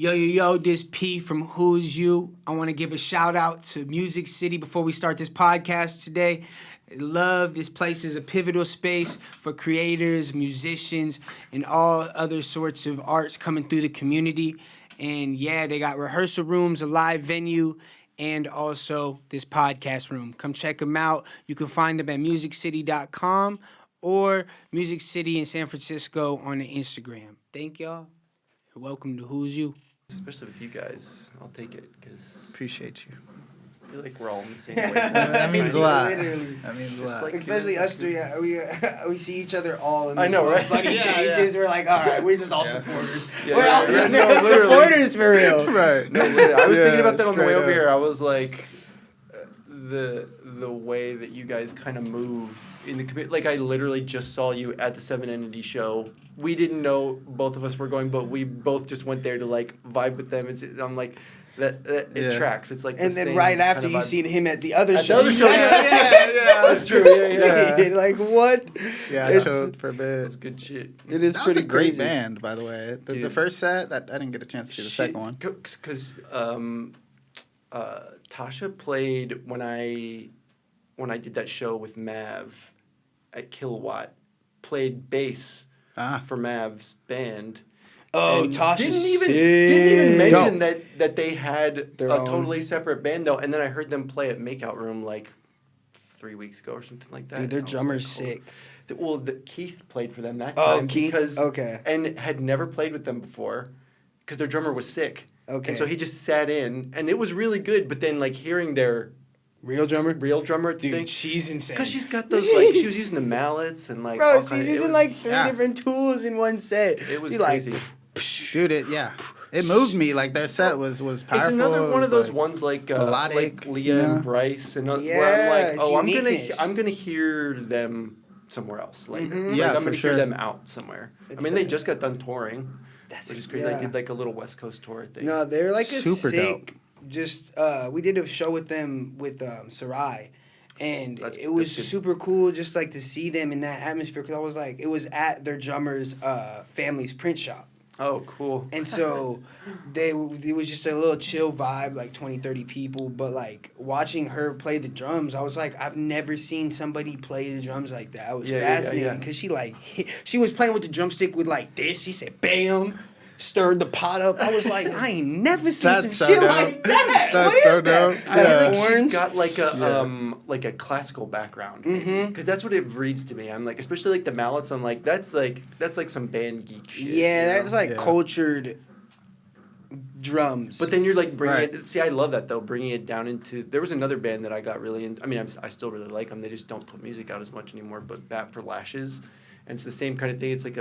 Yo, this P from Who's You. I want to give a shout out to Music City before we start this podcast today. Love this place is a pivotal space for creators, musicians, and all other sorts of arts coming through the community. And yeah, they got rehearsal rooms, a live venue, and also this podcast room. Come check them out. You can find them at musiccity.com or Music City in San Francisco on the Instagram. Thank y'all. Welcome to Who's You. Especially with you guys, I'll take it because Appreciate you. I feel like we're all in the same way. That means a lot. Literally. That means a Just lot. like- Especially us three, we see each other all in I know, right? funny Yeah, faces. yeah. We're like, all right, we're just all Yeah. supporters. Yeah, we're yeah, all yeah, no, literally. supporters for real. Right. No, literally. I was Yeah, thinking about that on the way straight over up. here. I was like, the way that you guys kind of move in the community. Like I literally just saw you at the Seven Entity show. We didn't know both of us were going, but we both just went there to like vibe with them. I'm like, that it Yeah. tracks. It's like And the then same right after kind you of vibe. seen him at the other At the show. other show, yeah, that's true. Yeah. Like what? Yeah, I It's- chilled for a It's bit. good shit. It is That was pretty a great crazy. band, by the way. The Dude. first set, I didn't get a chance to see the second one. Because Tasha played when I did that show with Mav at Kilowatt, played bass Ah, for Mav's band. Oh, and Tasha's didn't even sick. mention that they had Their a own. totally separate band though. And then I heard them play at Makeout Room like 3 weeks ago or something like that. Dude, their And I was drummer's like, sick. Keith played for them that Oh, time Keith? because Okay. and had never played with them before because their drummer was sick. Okay. And so he just sat in, and it was really good. But then, like hearing their Real drummer? real drummer Dude, thing, she's insane. because she's got those like she was using the mallets and like all Bro, kinds she's it using was- like 3 yeah. different tools in one set. It was She crazy. Like, dude, it moved me. Like their set was powerful. It's another one It of those was, ones like melodic, Leah you know? and Bryce, and where I'm Yeah, like, it's oh, uniqueness. I'm gonna hear them somewhere else later. Mhm. Like, Yeah, I'm for gonna sure. hear them out somewhere. It's I mean, they the- just got done touring, That's which is great. yeah. They did like a little West Coast tour thing. No, they're like a Super sick. Just we did a show with them with Sarai, and That's it was good. super cool just like to see them in that atmosphere because I was like it was at their drummer's family's print shop. Oh, cool. And so it was just a little chill vibe, like 20, 30 people. But like watching her play the drums, I was like, I've never seen somebody play the drums like that. I was fascinated because she was playing with the drumstick with like this. She said, bam, stirred the pot up. I was like, I ain't never seen That's some so shit dope. like that. That's What is so that? dope. I feel Yeah. like she's Orange. got like a Yeah. like a classical background, Mhm. because that's what it reads to me. I'm like, especially like the mallets. I'm like, that's like some band geek shit. Yeah, you know? that's like Yeah. cultured drums. But then you're like bringing Right. it. See, I love that though. Bringing it down into. There was another band that I got really into. I mean, I still really like them. They just don't put music out as much anymore. But Bat for Lashes, and it's the same kind of thing. It's like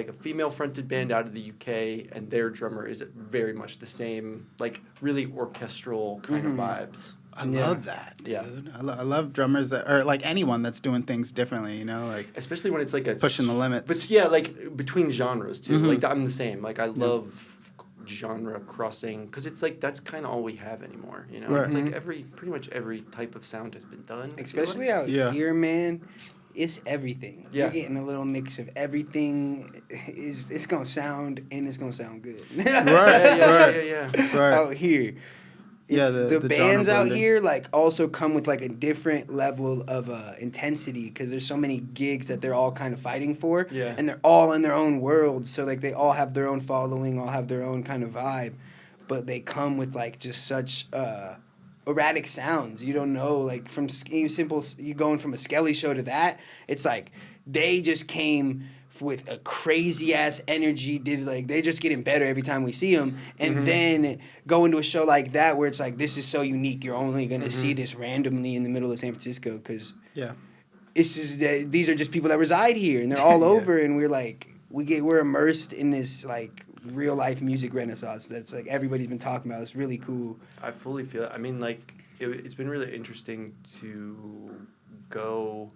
a female fronted band out of the UK, and their drummer is very much the same, like really orchestral kind Mhm. of vibes. I Yeah. love that, dude. Yeah. I love drummers that, or like anyone that's doing things differently. You know, like Especially when it's like a pushing the limits. But yeah, like between genres too. Mhm. Like I'm the same. Like I love genre crossing because it's like that's kind of all we have anymore. You know, Right. it's like Mhm. pretty much every type of sound has been done. I feel especially like. out Yeah. here, man. It's everything. Yeah. You're getting a little mix of everything. It's gonna sound and it's gonna sound good. Right. yeah. Right. Out here. Yeah, It's- the the genre bands out blending. here like also come with like a different level of intensity because there's so many gigs that they're all kind of fighting for. Yeah. And they're all in their own world, so like they all have their own following, all have their own kind of vibe, but they come with like just such erratic sounds. You don't know, like from you going from a Skelly show to that, it's like they just came with a crazy ass energy. They're just getting better every time we see them, and Mhm. then go into a show like that where it's like this is so unique. You're only gonna Mhm. see this randomly in the middle of San Francisco because Yeah. it's just these are just people that reside here and they're all Yeah. over, and we're immersed in this like real life music renaissance that's like everybody's been talking about. It's really cool. I fully feel it. I mean, like it's been really interesting to go.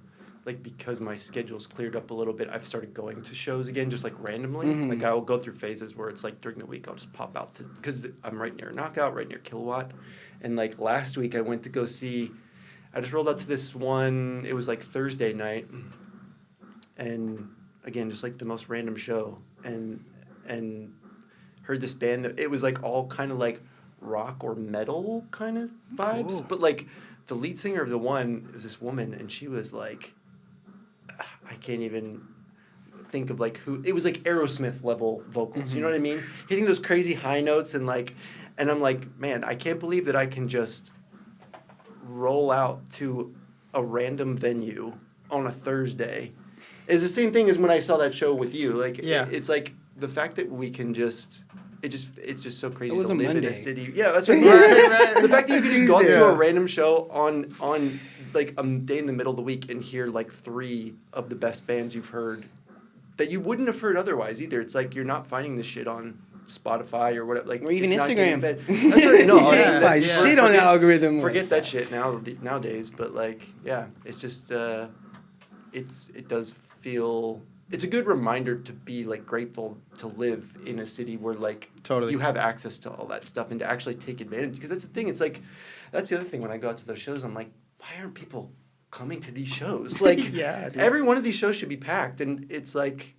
Like, because my schedule's cleared up a little bit, I've started going to shows again, just like randomly. Mhm. Like, I'll go through phases where it's like during the week, I'll just pop out to, because I'm right near Knockout, right near Kilowatt. And like last week, I went to go see, I just rolled out to this one, it was like Thursday night. And again, just like the most random show. And heard this band that it was like all kind of like rock or metal kind of vibes, Cool. but like the lead singer of the one was this woman, and she was like, I can't even think of like who. It was like Aerosmith level vocals. You know what I mean? Hitting those crazy high notes and I'm like, man, I can't believe that I can just roll out to a random venue on a Thursday. It's the same thing as when I saw that show with you. Like, it's like the fact that we can just. It's just so crazy It was to a live Monday. in a city. Yeah, that's what I mean. Right. The fact that you can just go Tuesday. to a random show on like a day in the middle of the week and hear like 3 of the best bands you've heard that you wouldn't have heard otherwise either. It's like you're not finding this shit on Spotify or whatever. Like, Or even it's not Instagram. getting fed. That's right. No, Yeah, Find yeah. shit on the algorithm. Forget that shit nowadays. But like, yeah, it's just it does feel. It's a good reminder to be like grateful to live in a city where like Totally. you have access to all that stuff and to actually take advantage. Because that's the thing. It's like that's the other thing when I go out to those shows. I'm like, why aren't people coming to these shows? Like, Yeah, dude. every one of these shows should be packed. And it's like,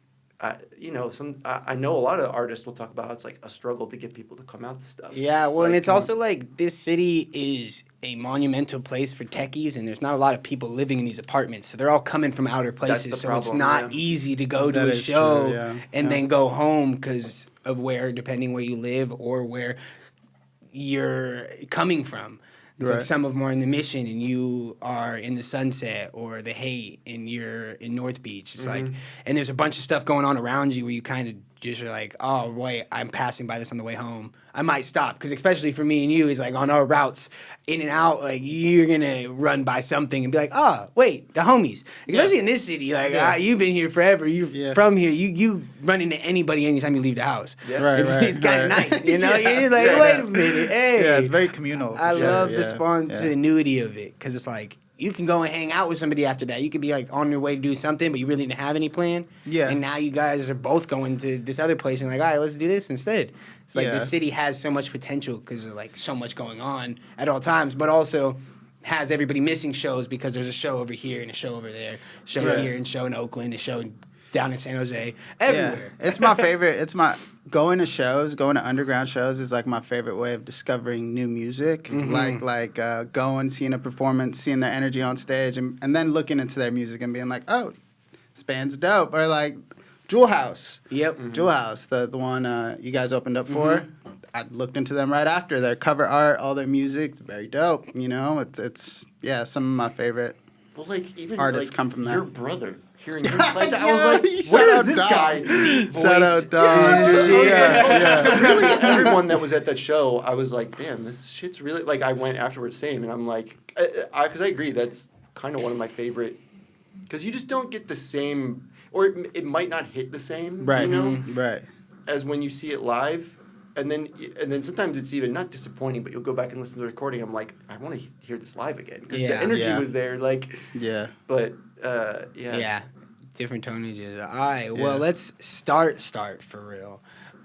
you know, I know a lot of artists will talk about how it's like a struggle to get people to come out to stuff. Yeah, well, and like, it's also like this city is a monumental place for techies, and there's not a lot of people living in these apartments, so they're all coming from outer places. the So it's problem, not yeah. easy to go That to a is show true, yeah. and Yeah. then go home because of where, depending where you live or where you're coming from. It's like Right. some of them are in the Mission, and you are in the Sunset or the Haight, and you're in North Beach. It's like, and there's a bunch of stuff going on around you where you kind of just are like, oh wait, I'm passing by this on the way home. I might stop because especially for me and you, it's like on our routes in and out, like you're gonna run by something and be like, oh wait, the homies. Especially in this city, like Yeah. you've been here forever. You're Yeah. from here. You run into anybody anytime you leave the house. Yeah. Right, It's kind of right. nice, you know. Yes, You're like, yeah. wait a minute, hey. Yeah, it's very communal. I for sure, love the yeah, spontaneity of it because it's like you can go and hang out with somebody after that. You could be like on your way to do something, but you really didn't have any plan. Yeah. And now you guys are both going to this other place and like, all right, let's do this instead. It's like Yeah. the city has so much potential because there's like so much going on at all times, but also has everybody missing shows because there's a show over here and a show over there, show Right. here and show in Oakland, a show down in San Jose, everywhere. Yeah. It's my favorite. It's my going to underground shows is like my favorite way of discovering new music. Mhm. Like going, seeing a performance, seeing their energy on stage, and then looking into their music and being like, oh, this band's dope. Or like Jewel House. Yep. Jewel House, the one you guys opened up for. I looked into them right after. Their cover art, all their music, it's very dope. You know, it's some of my favorite. Well, like even Artists like, come from your that. brother hearing him play that, I was Yeah, like, shout where is out this Dom. guy? Shout out Dom. Yeah, dude. I was Yeah, like, really, everyone that was at that show, I was like, damn, this shit's really like. I went afterwards, same, and I'm like, because I agree, that's kind of one of my favorite, because you just don't get the same, or it might not hit the same, Right. you know, Right. as when you see it live. And then sometimes it's even not disappointing, but you'll go back and listen to the recording. I'm like, I want to hear this live again because Yeah. the energy Yeah. was there. Like, Yeah. but Yeah. Different tonages. All right. Well, Yeah. let's start for real.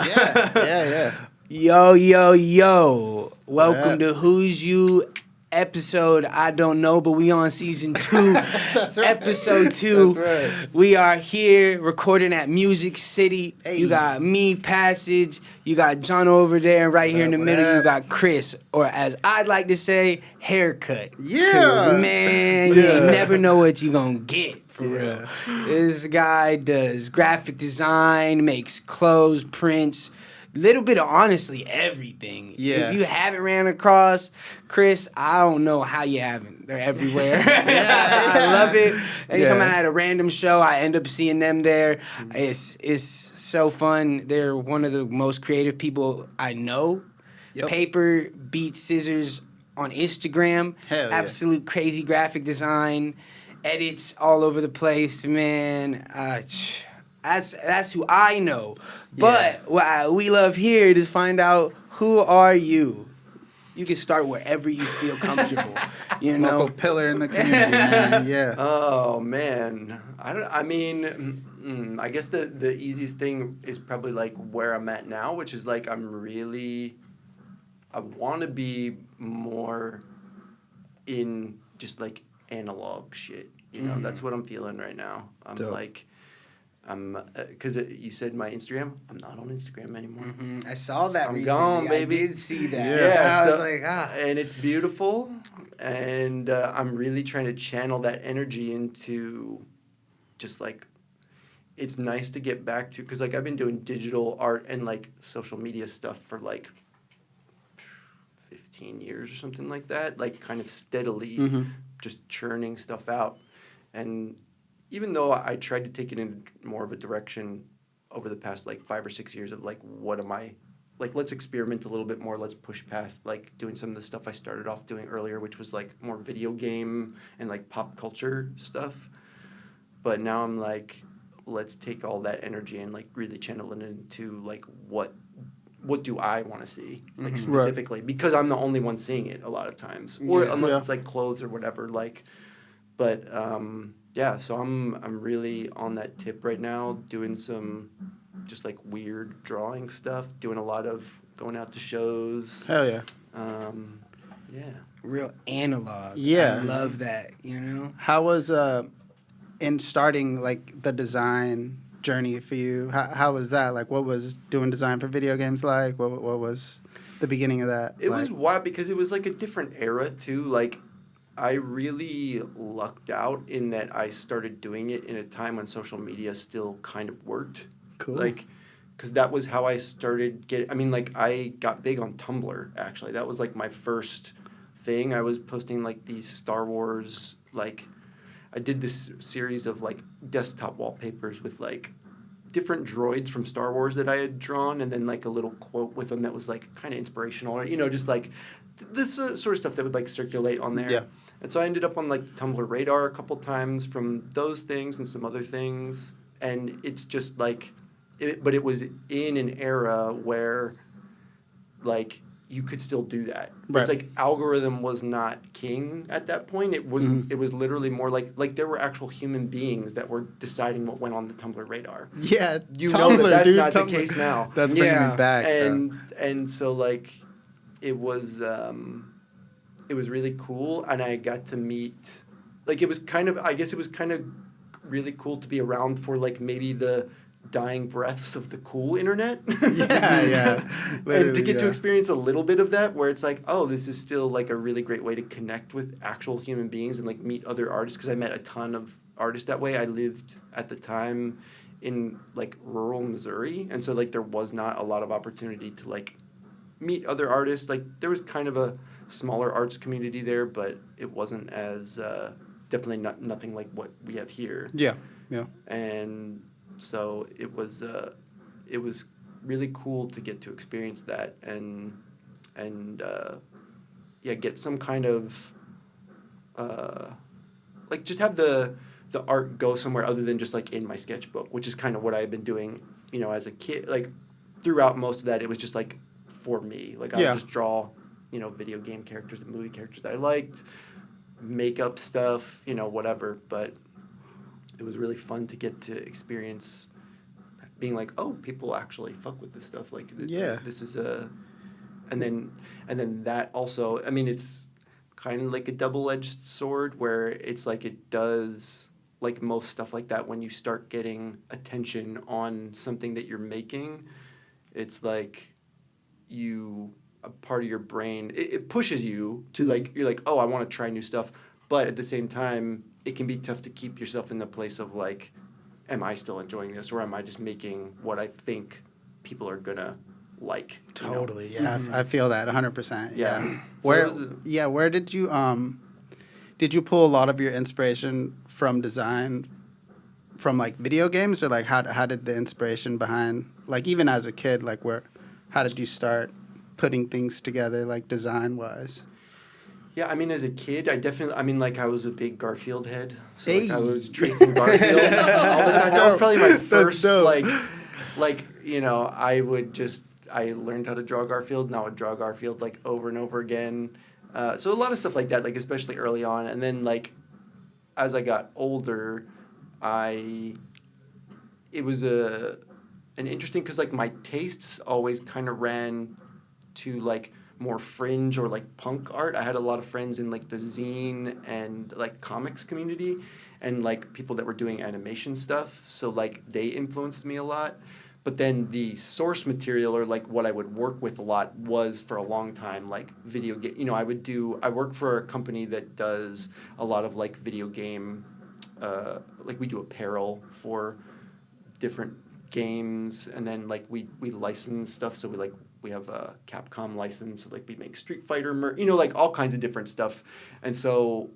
Yeah. Yo. Welcome Yeah. to Who's You episode. I don't know, but we on season 2, That's right. episode 2. That's right. We are here recording at Music City. Hey. You got me, Passage. You got John over there, and right here in the What middle, you up? got Chris, or as I'd like to say, Haircut. 'Cause, Yeah. man, you Yeah. never know what you gonna get. For Yeah. real. This guy does graphic design, makes clothes, prints, little bit of honestly everything. Yeah. If you haven't ran across Chris, I don't know how you haven't. They're everywhere. I love it. Anytime Yeah. I had a random show, I end up seeing them there. It's so fun. They're one of the most creative people I know. Yep. Paper beats scissors on Instagram. Hell yeah. Absolute crazy graphic design. Edits all over the place, man. That's who I know. But what we love here is find out who are you. You can start wherever you feel comfortable. You know. Local pillar in the community, man. Yeah. oh man, I mean, I guess the easiest thing is probably like where I'm at now, which is like I want to be more in just like analog shit. You know, that's what I'm feeling right now. I'm Dope. like, because you said my Instagram. I'm not on Instagram anymore. I saw that I'm recently. gone, baby. I did see that. Yeah, I was so- like, And it's beautiful, and I'm really trying to channel that energy into just like, it's nice to get back to, because like I've been doing digital art and like social media stuff for like 15 years or something like that, like kind of steadily just churning stuff out. And even though I tried to take it in more of a direction over the past like 5 or 6 years of like, what am I, like, let's experiment a little bit more, let's push past like doing some of the stuff I started off doing earlier, which was like more video game and like pop culture stuff. But now I'm like, let's take all that energy and like really channel it into like what do I want to see, like specifically, because I'm the only one seeing it a lot of times, or unless it's like clothes or whatever, like. But yeah, so I'm really on that tip right now, doing some just like weird drawing stuff, doing a lot of going out to shows. Hell yeah. Yeah. real analog. Yeah. I love that, you know? How was in starting like the design journey for you? How was that? Like, what was doing design for video games like? What was the beginning of that? It like? was wild because it was like a different era too. Like, I really lucked out in that I started doing it in a time when social media still kind of worked. Cool. Like, because that was how I started getting. I mean, like, I got big on Tumblr, actually. That was like my first thing. I was posting like these Star Wars, like, I did this series of like desktop wallpapers with like different droids from Star Wars that I had drawn, and then like a little quote with them that was like kind of inspirational, or, you know, just like this sort of stuff that would like circulate on there. Yeah. And so I ended up on like Tumblr radar a couple times from those things and some other things, and it's just like, but it was in an era where like you could still do that. Right. It's like algorithm was not king at that point. It was it was literally more like there were actual human beings that were deciding what went on the Tumblr radar. Yeah, You Tumblr, know that that's dude, not Tumblr. the case now. That's bringing Yeah. me back. And so like it was really cool, and I got to meet, like, it was kind of, I guess it was kind of really cool to be around for like maybe the dying breaths of the cool internet. Yeah. And to Literally, get to yeah. experience a little bit of that, where it's like, oh, this is still like a really great way to connect with actual human beings and like meet other artists, because I met a ton of artists that way. I lived at the time in like rural Missouri, and so like there was not a lot of opportunity to like meet other artists. Like there was kind of a smaller arts community there, but it wasn't as definitely nothing like what we have here. Yeah. And so it was really cool to get to experience that and get some kind of like just have the art go somewhere other than just like in my sketchbook, which is kind of what I had been doing, you know, as a kid. Like throughout most of that, it was just like for me. Like I would just draw, you know, video game characters and movie characters that I liked, makeup stuff, you know, whatever. But it was really fun to get to experience being like, oh, people actually fuck with this stuff. Like, this is and then that also, I mean, it's kind of like a double-edged sword, where it's like it does, like most stuff like that, when you start getting attention on something that you're making, it's like a part of your brain, it pushes you to like, you're like, oh, I want to try new stuff. But at the same time, it can be tough to keep yourself in the place of like, am I still enjoying this, or am I just making what I think people are gonna like? Totally. You know? Yeah, I feel that 100%. Yeah. So Where did you pull a lot of your inspiration from design from like video games, or like how did the inspiration behind, like even as a kid, like how did you start putting things together like design wise? Yeah, I mean, as a kid, I was a big Garfield head. So Hey. like I was tracing Garfield all the time. That was probably my first like, you know, I learned how to draw Garfield, and I would draw Garfield like over and over again. So a lot of stuff like that, like especially early on. And then like as I got older, it was an interesting, because like my tastes always kind of ran to like more fringe or like punk art. I had a lot of friends in like the zine and like comics community, and like people that were doing animation stuff. So like they influenced me a lot. But then the source material, or like what I would work with a lot, was for a long time like video game. You know, I work for a company that does a lot of like video game, like we do apparel for different games, and then like we license stuff. So we have a Capcom license, so like we make Street Fighter, like all kinds of different stuff. And so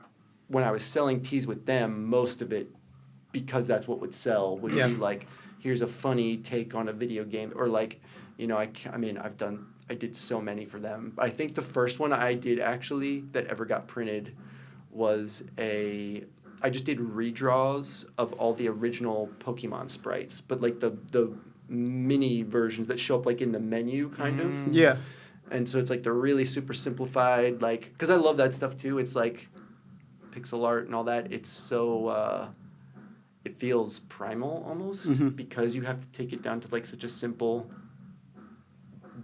when I was selling tees with them, most of it, because that's what would sell, would be like, here's a funny take on a video game, or like, you know, I did so many for them. I think the first one I did actually that ever got printed was I just did redraws of all the original Pokemon sprites, but like the mini versions that show up like in the menu kind of. Yeah. And so it's like they're really super simplified, like, because I love that stuff too. It's like pixel art and all that. It's so it feels primal almost, because you have to take it down to like such a simple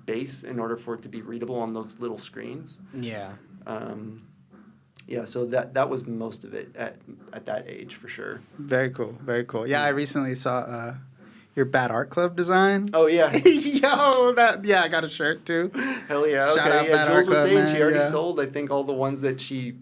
base in order for it to be readable on those little screens. Yeah. Yeah, so that was most of it at that age for sure. Very cool. Very cool. Yeah, I recently saw your Bad Art Club design. Oh yeah. Yo, I got a shirt too. Hell yeah. Shout Okay. out Yeah, Bad Jules Art was Club, saying man, she already yeah. sold, I think, all the ones that she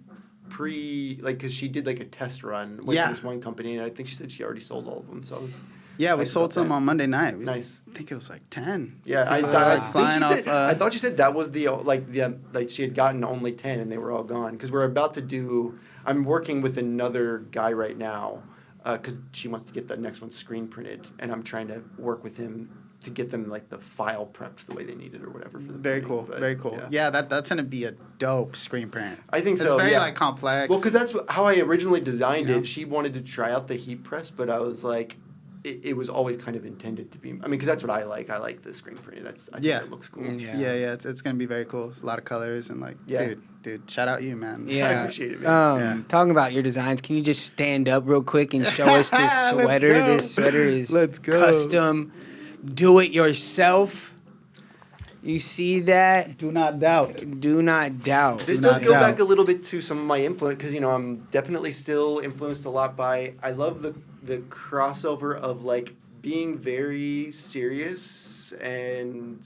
because she did like a test run with this one company, and I think she said she already sold all of them. So I was Yeah, we nice sold about some that. on Monday night. Nice. I think it was like 10. Yeah, I People were, like, think she flying said. off, I thought she said that was the like she had gotten only 10 and they were all gone, because we're about to do. I'm working with another guy right now, because she wants to get the next one screen printed, and I'm trying to work with him to get them like the file prepped the way they need it or whatever. For the Very printing, cool. but, Very cool. Yeah, that's gonna be a dope screen print. I think It's so. very yeah. like complex. Well, because that's how I originally designed Yeah. it. She wanted to try out the heat press, but I was like, it was always kind of intended to be. I mean, because that's what I like. I like the screen printing. I think it looks cool. Yeah, it's gonna be very cool. It's a lot of colors and like, Yeah. dude, shout out you, man. Yeah. I appreciate it, man. Yeah. Talking about your designs, can you just stand up real quick and show us this Let's sweater? go. This sweater is Let's go. custom, do it yourself. You see that? Do not doubt. Do not doubt. This Do does not go doubt. back a little bit to some of my influence, because I'm definitely still influenced a lot by. I love the crossover of like being very serious and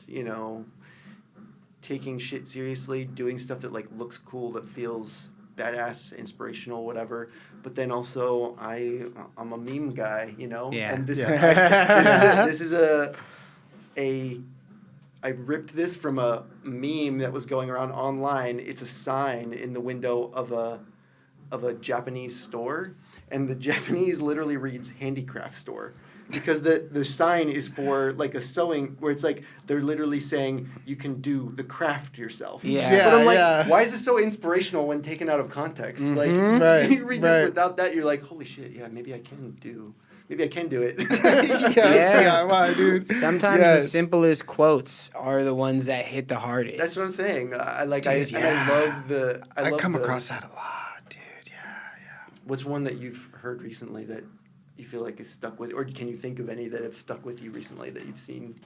taking shit seriously, doing stuff that like looks cool, that feels badass, inspirational, whatever. But then also I'm a meme guy, Yeah. And this Yeah. this is a I ripped this from a meme that was going around online. It's a sign in the window of a Japanese store, and the Japanese literally reads handicraft store, because the sign is for like a sewing, where it's like they're literally saying you can do the craft yourself. Yeah. But I'm like, Yeah. why is this so inspirational when taken out of context? Like Right, you read this right. without that, you're like, holy shit, yeah, maybe I can do it. Yeah. Why, dude? Sometimes Yes. the simplest quotes are the ones that hit the hardest. That's what I'm saying. I Dude, love the. I love come the- across that a lot, dude. Yeah. What's one that you've heard recently that you feel like is stuck with, or can you think of any that have stuck with you recently that you've seen?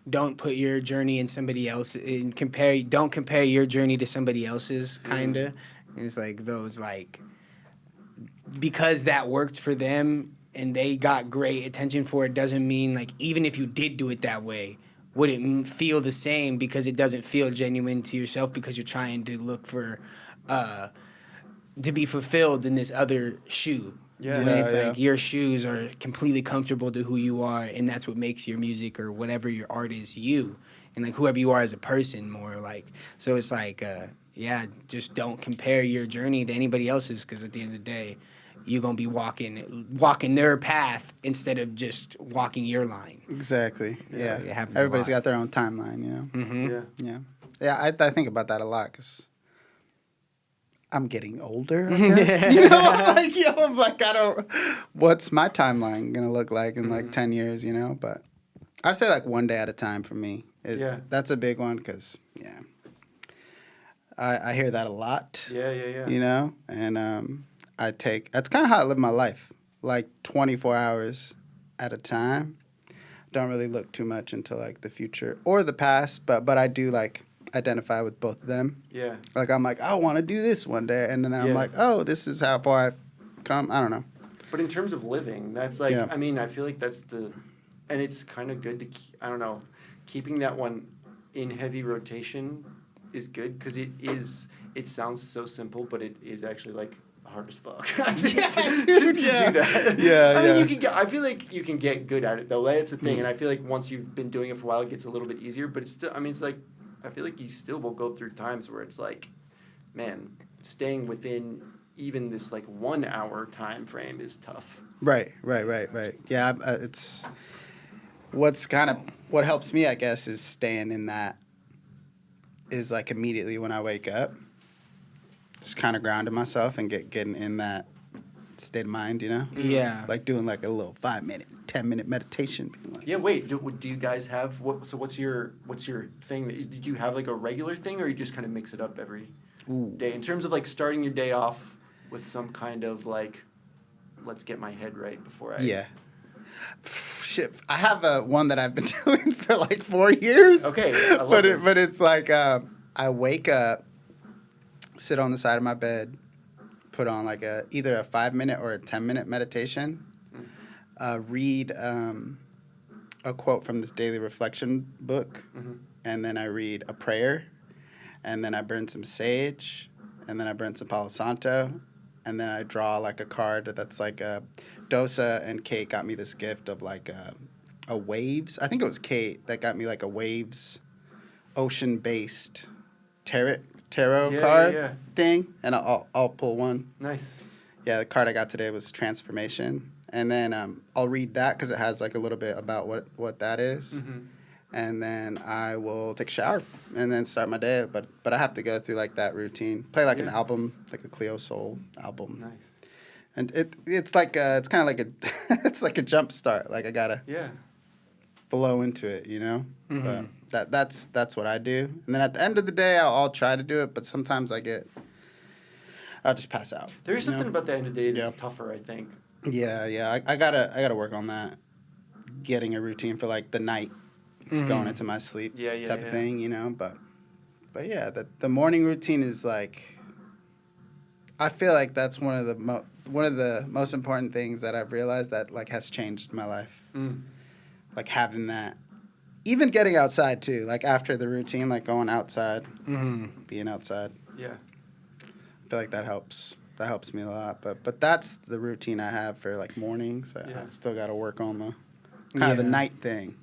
Don't put your journey in somebody else and don't compare your journey to somebody else's, kinda. And it's like those, like, because that worked for them and they got great attention for it, doesn't mean, like, even if you did do it that way, would it feel the same, because it doesn't feel genuine to yourself, because you're trying to look for to be fulfilled in this other shoe. Yeah. When it's Yeah, like your shoes are completely comfortable to who you are, and that's what makes your music or whatever your art is you, and like whoever you are as a person more like. So it's like, just don't compare your journey to anybody else's, because at the end of the day, you're gonna be walking their path instead of just walking your line. Exactly. Yeah. it happens a Everybody's lot. got their own timeline, Mm-hmm. Yeah. Yeah. I think about that a lot, because I'm getting older. I guess. I'm like, what's my timeline gonna look like in like 10 years? But I'd say like one day at a time for me that's a big one, because I hear that a lot. Yeah. And that's kind of how I live my life, like 24 hours at a time. Don't really look too much into like the future or the past, but I do like identify with both of them. Yeah. Like I'm like, I want to do this one day, and then I'm Yeah. like, oh, this is how far I've come. I don't know. But in terms of living, that's like, Yeah. I mean, I feel like that's and it's kind of good to, I don't know, keeping that one in heavy rotation is good because it sounds so simple, but it is actually like hard as fuck. I think, to do that. Yeah, I mean, yeah. I feel like you can get good at it though. That's the thing. And I feel like once you've been doing it for a while, it gets a little bit easier, but it's still, I mean, it's like, I feel like you still will go through times where it's like, man, staying within even this like 1 hour time frame is tough. Right. Yeah, it's what helps me, I guess, is staying in that. Is like immediately when I wake up, just kind of grounding myself and getting in that state of mind, you know? Yeah. Like doing like a little 5-minute, 10-minute meditation. Being like, Yeah, wait. Do you guys have So what's your thing? Did you have like a regular thing, or you just kind of mix it up every ooh. day in terms of like starting your day off with some kind of like, let's get my head right before I. Yeah. Shit, I have one that I've been doing for like 4 years. Okay, I love but this. but it's like I wake up, sit on the side of my bed, put on like either a 5-minute or a 10-minute meditation, read a quote from this daily reflection book, and then I read a prayer, and then I burn some sage, and then I burn some Palo Santo, and then I draw like a card that's like Dosa and Kate got me this gift of like a waves. I think it was Kate that got me like a waves ocean-based tarot card thing, and I'll pull one. Nice. Yeah, the card I got today was transformation, and then I'll read that because it has like a little bit about what that is. And then I will take a shower and then start my day. But I have to go through like that routine. Play like an album, like a Cleo Soul album. Nice. And it's like it's kind of like it's like a jump start. Like I gotta flow into it, you know. But that's what I do. And then at the end of the day, I'll try to do it. But sometimes I'll just pass out. There is something about the end of the day that's Yeah. tougher, I think. Yeah. I gotta work on that. Getting a routine for like the night. Going into my sleep type of thing, you know, but yeah, the morning routine is like, I feel like that's one of the most important things that I've realized that like has changed my life. Like having that, even getting outside too, like after the routine, like going outside, being outside. Yeah. I feel like that helps me a lot, but that's the routine I have for like mornings. I still got to work on the kind of the night thing.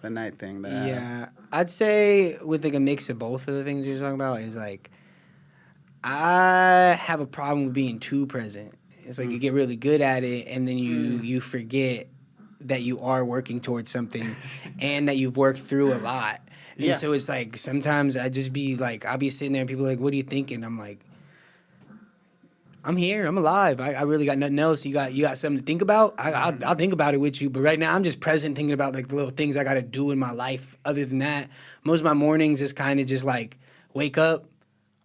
The night thing that I have. I'd say with like a mix of both of the things you're talking about is like I have a problem with being too present. It's like you get really good at it and then you forget that you are working towards something and that you've worked through a lot. And so it's like sometimes I just be like, I'll be sitting there and people are like, what are you thinking? I'm like, I'm here. I'm alive. I really got nothing else. You got something to think about? I'll think about it with you. But right now, I'm just present thinking about like the little things I got to do in my life. Other than that, most of my mornings is kind of just like wake up.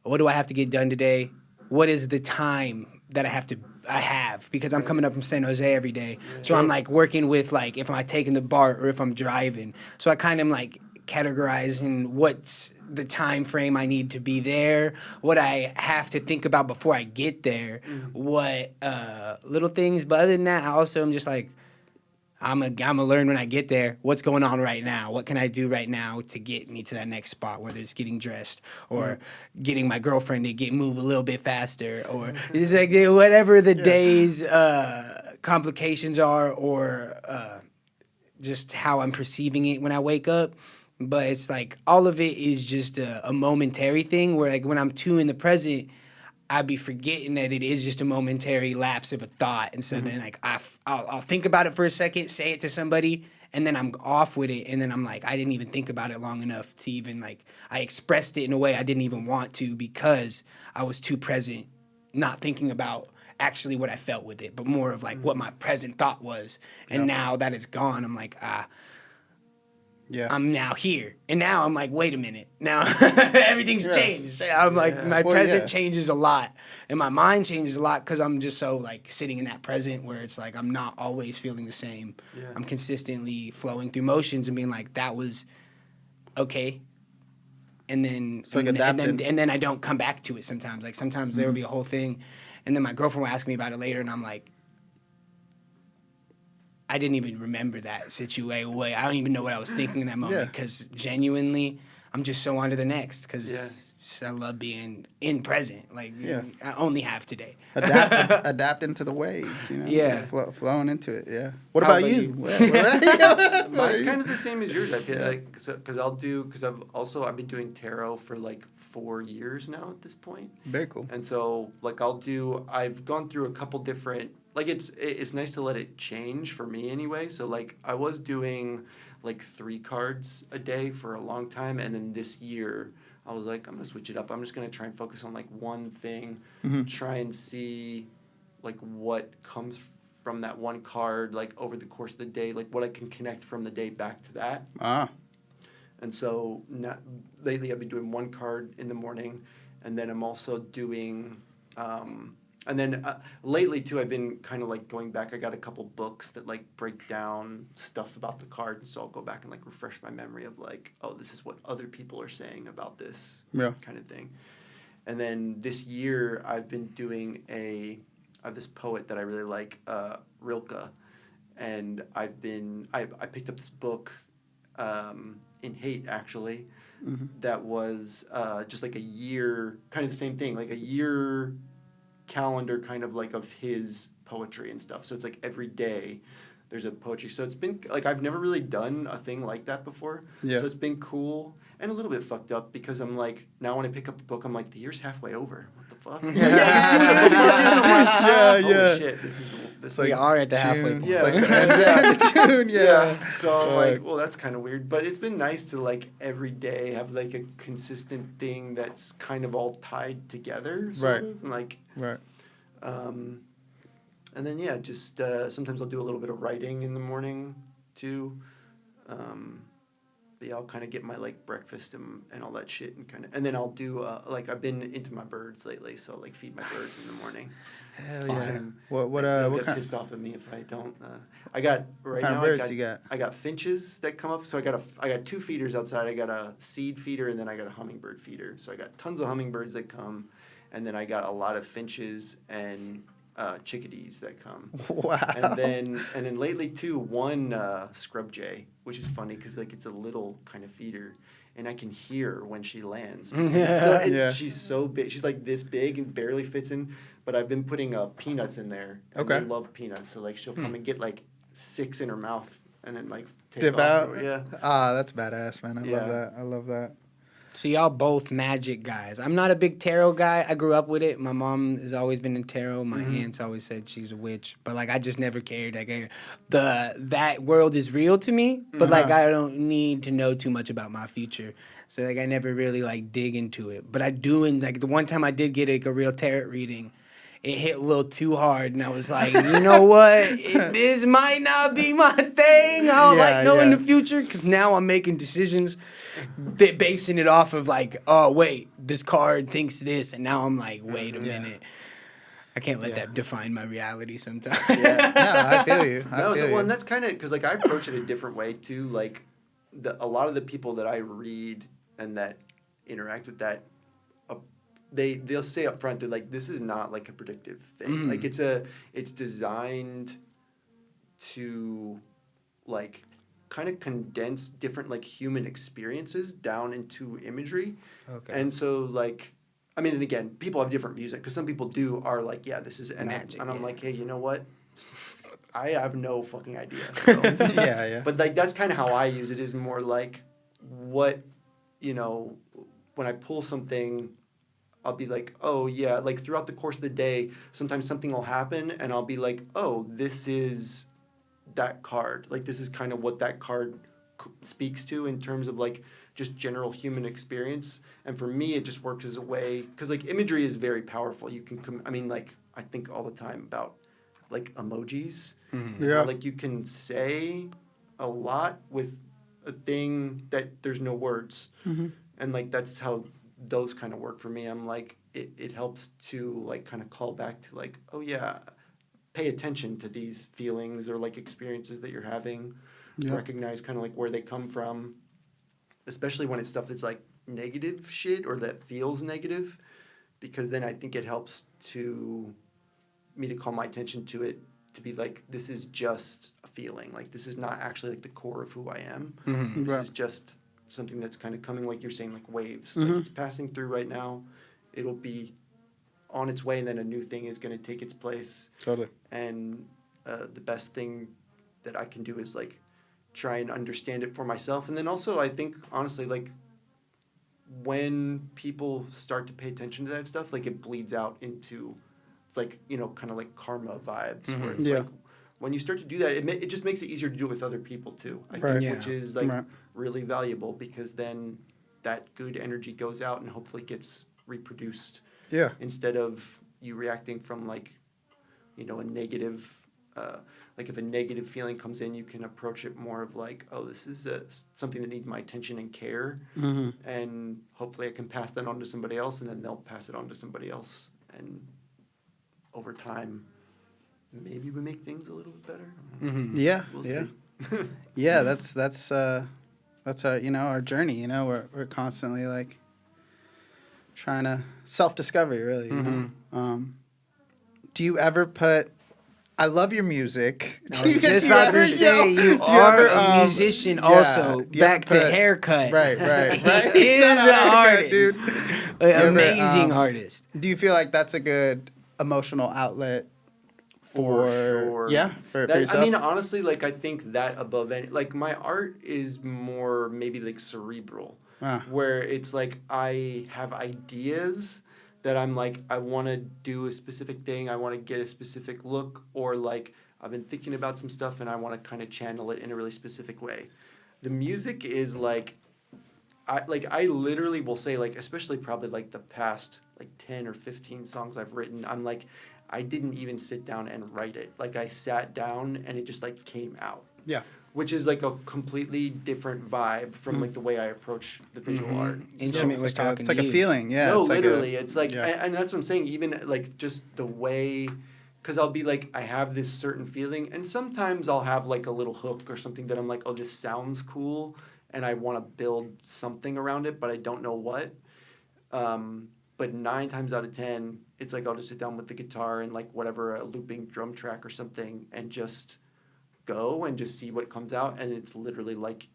What do I have to get done today? What is the time that I have? Because I'm coming up from San Jose every day. So I'm like working with like if I'm taking the BART or if I'm driving. So I kind of like categorizing what's the time frame I need to be there, what I have to think about before I get there, what little things. But other than that, I also am just like, I'm gonna learn when I get there what's going on right now. What can I do right now to get me to that next spot, whether it's getting dressed or getting my girlfriend to move a little bit faster, or it's like whatever the day's complications are, or just how I'm perceiving it when I wake up. But it's like all of it is just a momentary thing where like when I'm too in the present, I'd be forgetting that it is just a momentary lapse of a thought. And so then like I'll think about it for a second, say it to somebody, and then I'm off with it. And then I'm like, I didn't even think about it long enough to even like, I expressed it in a way I didn't even want to because I was too present, not thinking about actually what I felt with it, but more of like what my present thought was. And now that it's gone, I'm like, I'm now here. And now I'm like, wait a minute. Now everything's changed. I'm like, my present changes a lot. And my mind changes a lot because I'm just so like sitting in that present where it's like I'm not always feeling the same. Yeah. I'm consistently flowing through motions and being like, that was okay. And then, So like and then I don't come back to it sometimes. Like sometimes there will be a whole thing And then my girlfriend would ask me about it later, and I'm like, I didn't even remember that situation. I don't even know what I was thinking in that moment because genuinely, I'm just so on to the next because I love being in present. Like, I only have today. Adapting to the waves, you know? Yeah. Flowing into it, yeah. What How about about you? you? Mine's kind of the same as yours. I feel like because I've been doing tarot for like 4 years now at this point. Very cool. And so like I've gone through a couple different, like it's nice to let it change for me anyway. So like I was doing like 3 cards a day for a long time, and then this year I was like, I'm gonna switch it up. I'm just gonna try and focus on like one thing, try and see like what comes from that one card, like over the course of the day, like what I can connect from the day back to that. And so lately I've been doing 1 card in the morning, and then I'm also doing, lately too, I've been kind of like going back. I got a couple books that like break down stuff about the card, and so I'll go back and like refresh my memory of like, oh, this is what other people are saying about this kind of thing. And then this year I've been doing I have this poet that I really like, Rilke, and I picked up this book in Hate, actually, that was just like a year, kind of the same thing, like a year calendar kind of like of his poetry and stuff. So it's like every day there's a poetry. So it's been like I've never really done a thing like that before. So it's been cool and a little bit fucked up because I'm like, now when I pick up the book, I'm like, the year's halfway over. What the fuck? I'm like, holy shit, this We are at the halfway point. Yeah. So I'm like, well, that's kind of weird. But it's been nice to like every day have like a consistent thing that's kind of all tied together. Sort of. Like, and then just sometimes I'll do a little bit of writing in the morning too. But I'll kind of get my like breakfast and all that shit and then I'll do like I've been into my birds lately, so like feed my birds in the morning. Hell yeah! They'll What get kind? pissed off at me if I don't. I got right What kind now. of birds you got? I got finches that come up. So I got 2 feeders outside. I got a seed feeder and then I got a hummingbird feeder. So I got tons of hummingbirds that come, and then I got a lot of finches and chickadees that come. Wow. And then lately too, one scrub jay, which is funny because like it's a little kind of feeder, and I can hear when she lands. She's so big. She's like this big and barely fits in. But I've been putting peanuts in there. And they love peanuts, so like she'll come and get like 6 in her mouth and then like take off. Yeah. That's badass, man. I love that. So y'all both magic guys. I'm not a big tarot guy. I grew up with it. My mom has always been in tarot. My aunts always said she's a witch. But like I just never cared. Like that world is real to me. But like I don't need to know too much about my future. So like I never really like dig into it. But I do, and like the one time I did get like a real tarot reading, it hit a little too hard, and I was like, you know what? This might not be my thing. I don't like knowing the future, because now I'm making decisions basing it off of like, oh, wait, this card thinks this, and now I'm like, wait a minute. I can't let that define my reality sometimes. I feel you. And that's kind of, because like I approach it a different way too. Like a lot of the people that I read and that interact with that, they'll say up front, they're like, this is not like a predictive thing. Like it's designed to like kind of condense different like human experiences down into imagery. And so like, I mean, and again, people have different music, because some people are like, yeah, this is magic. And I'm like, hey, you know what? I have no fucking idea. So, But like that's kind of how I use it, is more like what, when I pull something, I'll be like, oh, yeah, like throughout the course of the day, sometimes something will happen, and I'll be like, oh, this is that card. Like, this is kind of what that card speaks to in terms of, like, just general human experience. And for me, it just works as a way, because, like, imagery is very powerful. You can, like, I think all the time about, like, emojis. How, like, you can say a lot with a thing that there's no words. And, like, that's how those kind of work for me. I'm like, it helps to like kind of call back to like, oh yeah, pay attention to these feelings or like experiences that you're having, recognize kind of like where they come from, especially when it's stuff that's like negative shit or that feels negative, because then I think it helps to me to call my attention to it, to be like, this is just a feeling. Like, this is not actually like the core of who I am. Mm-hmm. This Right. is just something that's kind of coming, like you're saying, like waves. Mhm. Like, it's passing through right now. It'll be on its way, and then a new thing is going to take its place. Totally. And the best thing that I can do is like try and understand it for myself. And then also, I think honestly, like when people start to pay attention to that stuff, like it bleeds out into like, you know, kind of like karma vibes, where it's Yeah. like when you start to do that, it just makes it easier to do it with other people too. I Right. think, Yeah. which is like Right. really valuable, because then that good energy goes out and hopefully gets reproduced, Yeah. instead of you reacting from like, you know, a negative, like if a negative feeling comes in, you can approach it more of like, oh, this is something that needs my attention and care, Mm-hmm. and hopefully I can pass that on to somebody else, and then they'll pass it on to somebody else, and over time, maybe we make things a little bit better. Mm-hmm. Yeah. We'll yeah. see. Yeah. That's our, you know, our journey. You know, we're constantly like trying to self-discovery, really. You know. Do you ever put? I love your music. I was Do just you about ever, to say, yo, you do are ever, a musician yeah, also. do you ever Back to put- haircut. Right. He is Shout out an Haircut, artist. dude. An You ever, amazing artist. Do you feel like that's a good emotional outlet For sure. Yeah, for That, yourself? I mean, honestly, like I think that above any, like my art is more maybe like cerebral, Ah. where it's like I have ideas that I'm like, I want to do a specific thing, I want to get a specific look, or like I've been thinking about some stuff and I want to kind of channel it in a really specific way. The music is like, I literally will say, like, especially probably like the past like 10 or 15 songs I've written, I'm like, I didn't even sit down and write it. Like I sat down and it just like came out. Yeah. Which is like a completely different vibe from like the way I approach the visual art. Instrument was talking It's like to a you. feeling, yeah. No, it's like literally, it's like, yeah. and that's what I'm saying. Even like just the way, because I'll be like, I have this certain feeling, and sometimes I'll have like a little hook or something that I'm like, oh, this sounds cool, and I want to build something around it, but I don't know what. But 9 times out of 10, it's like I'll just sit down with the guitar and like whatever, a looping drum track or something, and just go and just see what comes out, and it's literally like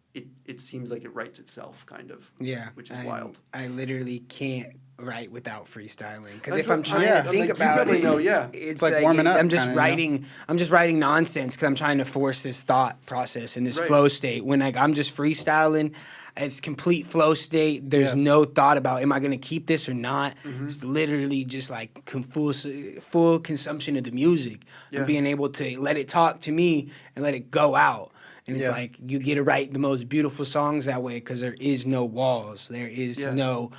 it seems like it writes itself, kind of. Yeah, Which is wild. I literally can't write without freestyling, because That's if I'm what- trying yeah. to think Like, you about probably it, know, yeah. it's like warming up I'm just kinda, you know? writing. I'm just writing nonsense because I'm trying to force this thought process and this Right. flow state. When like I'm just freestyling, it's complete flow state. There's Yeah. no thought about am I gonna keep this or not. Mm-hmm. It's literally just like full consumption of the music Yeah. and being able to let it talk to me and let it go out. And it's Yeah. like you get to write the most beautiful songs that way because there is no walls. There is Yeah. no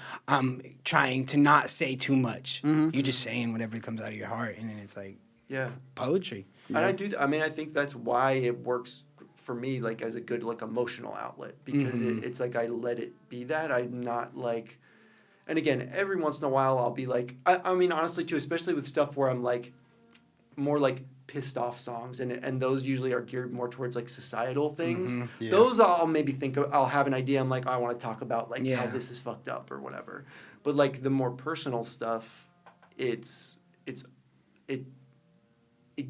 trying to not say too much. Mhm. You're just saying whatever comes out of your heart, and then it's like Yeah. poetry. And I think that's why it works for me, like as a good like emotional outlet, because it's like I let it be that. I'm not like, and again, every once in a while I'll be like, I mean honestly too, especially with stuff where I'm like more like pissed off songs, and those usually are geared more towards like societal things. Yeah. Those I'll maybe think of, I'll have an idea. I'm like, oh, I want to talk about like how Yeah. this is fucked up or whatever. But like the more personal stuff, it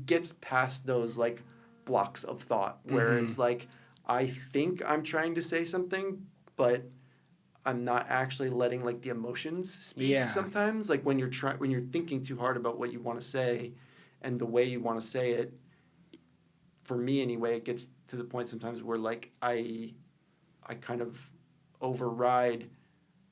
gets past those like blocks of thought where it's like I think I'm trying to say something, but I'm not actually letting like the emotions speak. Yeah. Sometimes like when you're thinking too hard about what you want to say and the way you want to say it, for me anyway, it gets to the point sometimes where like I kind of override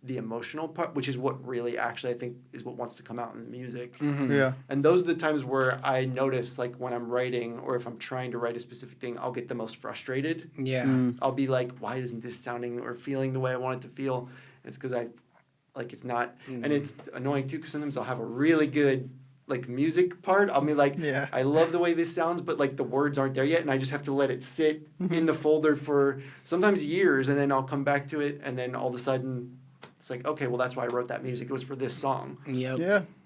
the emotional part, which is what really actually I think is what wants to come out in the music. Yeah. And those are the times where I notice, like when I'm writing or if I'm trying to write a specific thing, I'll get the most frustrated. Yeah. Mm. I'll be like, why isn't this sounding or feeling the way I want it to feel? And it's because it's not, and it's annoying too, because sometimes I'll have a really good like music part. I'll be like, Yeah. I love the way this sounds, but like the words aren't there yet, and I just have to let it sit in the folder for sometimes years, and then I'll come back to it, and then all of a sudden, it's like, okay, well that's why I wrote that music. It was for this song. Yep.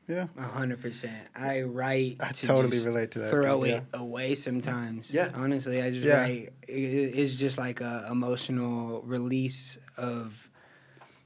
Yeah. 100%. I write I to totally just relate to that, throw dude, it away sometimes. Yeah. Honestly, I just Yeah. write. It's just like a emotional release of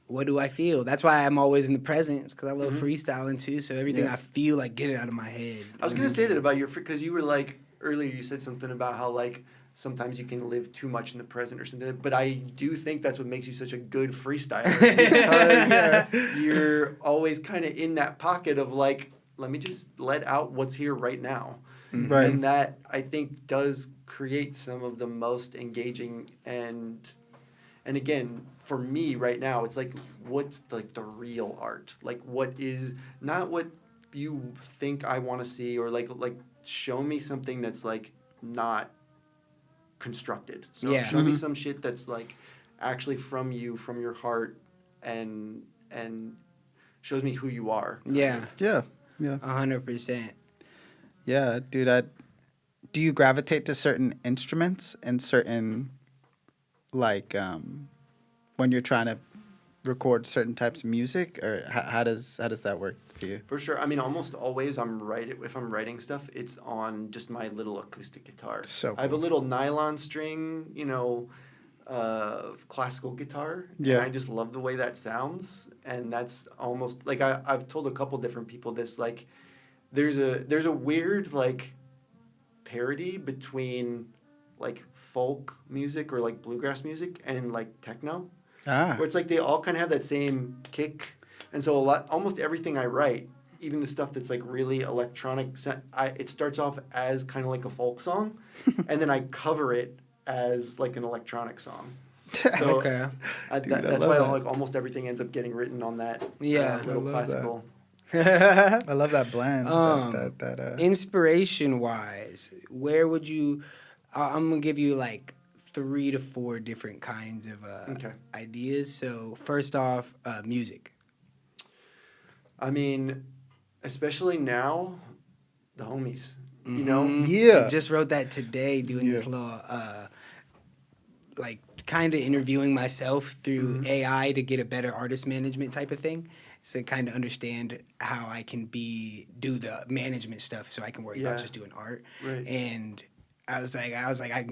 what do I feel? That's why I'm always in the present, because I love Mhm. freestyling too. So everything Yeah. I feel, like, get it out of my head. I was gonna say that about your because you were like earlier. You said something about how like sometimes you can live too much in the present or something. But I do think that's what makes you such a good freestyler because you're always kind of in that pocket of like, let me just let out what's here right now, Right. and that I think does create some of the most engaging and again, for me right now, it's like, what's like the real art? Like, what is not what you think I want to see, or like show me something that's like not constructed. So Yeah. show me Mhm. some shit that's like actually from you, from your heart, and shows me who you are. kind Yeah, of. Yeah. Yeah. 100%. Yeah, dude. Do you gravitate to certain instruments and certain like when you're trying to record certain types of music, or how does that work for you? For sure. I mean, almost always if I'm writing stuff, it's on just my little acoustic guitar. So I have a cool. little nylon string, classical guitar, and Yeah. I just love the way that sounds. And that's almost like I've told a couple different people this. Like, there's a weird like parody between like folk music or like bluegrass music and like techno, Ah. where it's like they all kind of have that same kick, and so almost everything I write, even the stuff that's like really electronic, it starts off as kind of like a folk song, and then I cover it as like an electronic song. So Okay. Dude, I that's love why that. like almost everything ends up getting written on that Yeah. little I love that. classical. I love that blend. Um, That Inspiration wise, where would you? I'm gonna give you like 3 to 4 different kinds of Okay. ideas. So first off, music. I mean, especially now, the homies. You know, Mhm. Yeah. I just wrote that today, doing this Yeah. little like kind of interviewing myself through Mhm. AI to get a better artist management type of thing. So kind of understand how I can do the management stuff, so I can worry Yeah. about just doing art. Right. And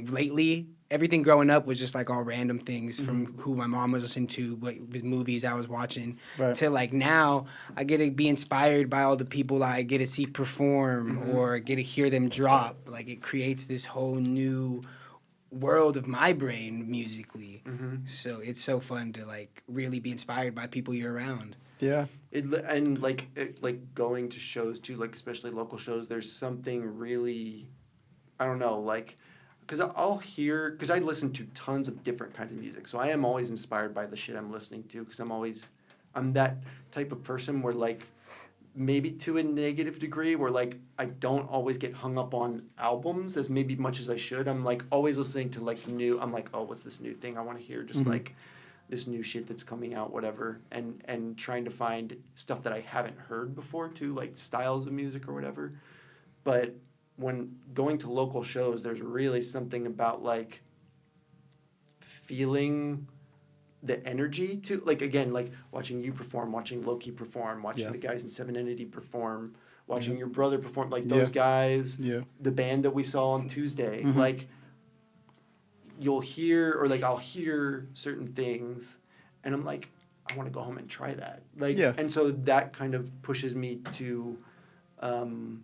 lately everything growing up was just like all random things from Mm-hmm. who my mom was listening to, what movies I was watching, Right. to like now I get to be inspired by all the people I get to see perform Mhm. or get to hear them drop. Like it creates this whole new world of my brain musically. Mhm. So it's so fun to like really be inspired by people you're around. Yeah. And like going to shows too, like especially local shows. There's something really, I don't know, like, because because I listen to tons of different kinds of music, so I am always inspired by the shit I'm listening to, because I'm that type of person where like maybe to a negative degree, where like I don't always get hung up on albums as maybe much as I should. I'm like always listening to like I'm like, oh, what's this new thing I want to hear? Just Mhm. like this new shit that's coming out, whatever, and trying to find stuff that I haven't heard before too, like styles of music or whatever. But when going to local shows, there's really something about like feeling the energy to, like, again, like watching you perform, watching Loki perform, watching Yeah. the guys in Seven Entity perform, watching Yeah. your brother perform, like Yeah. those guys, Yeah. the band that we saw on Tuesday, Mhm. like you'll hear, or like I'll hear certain things and I'm like, I want to go home and try that. Like, Yeah. and so that kind of pushes me to um,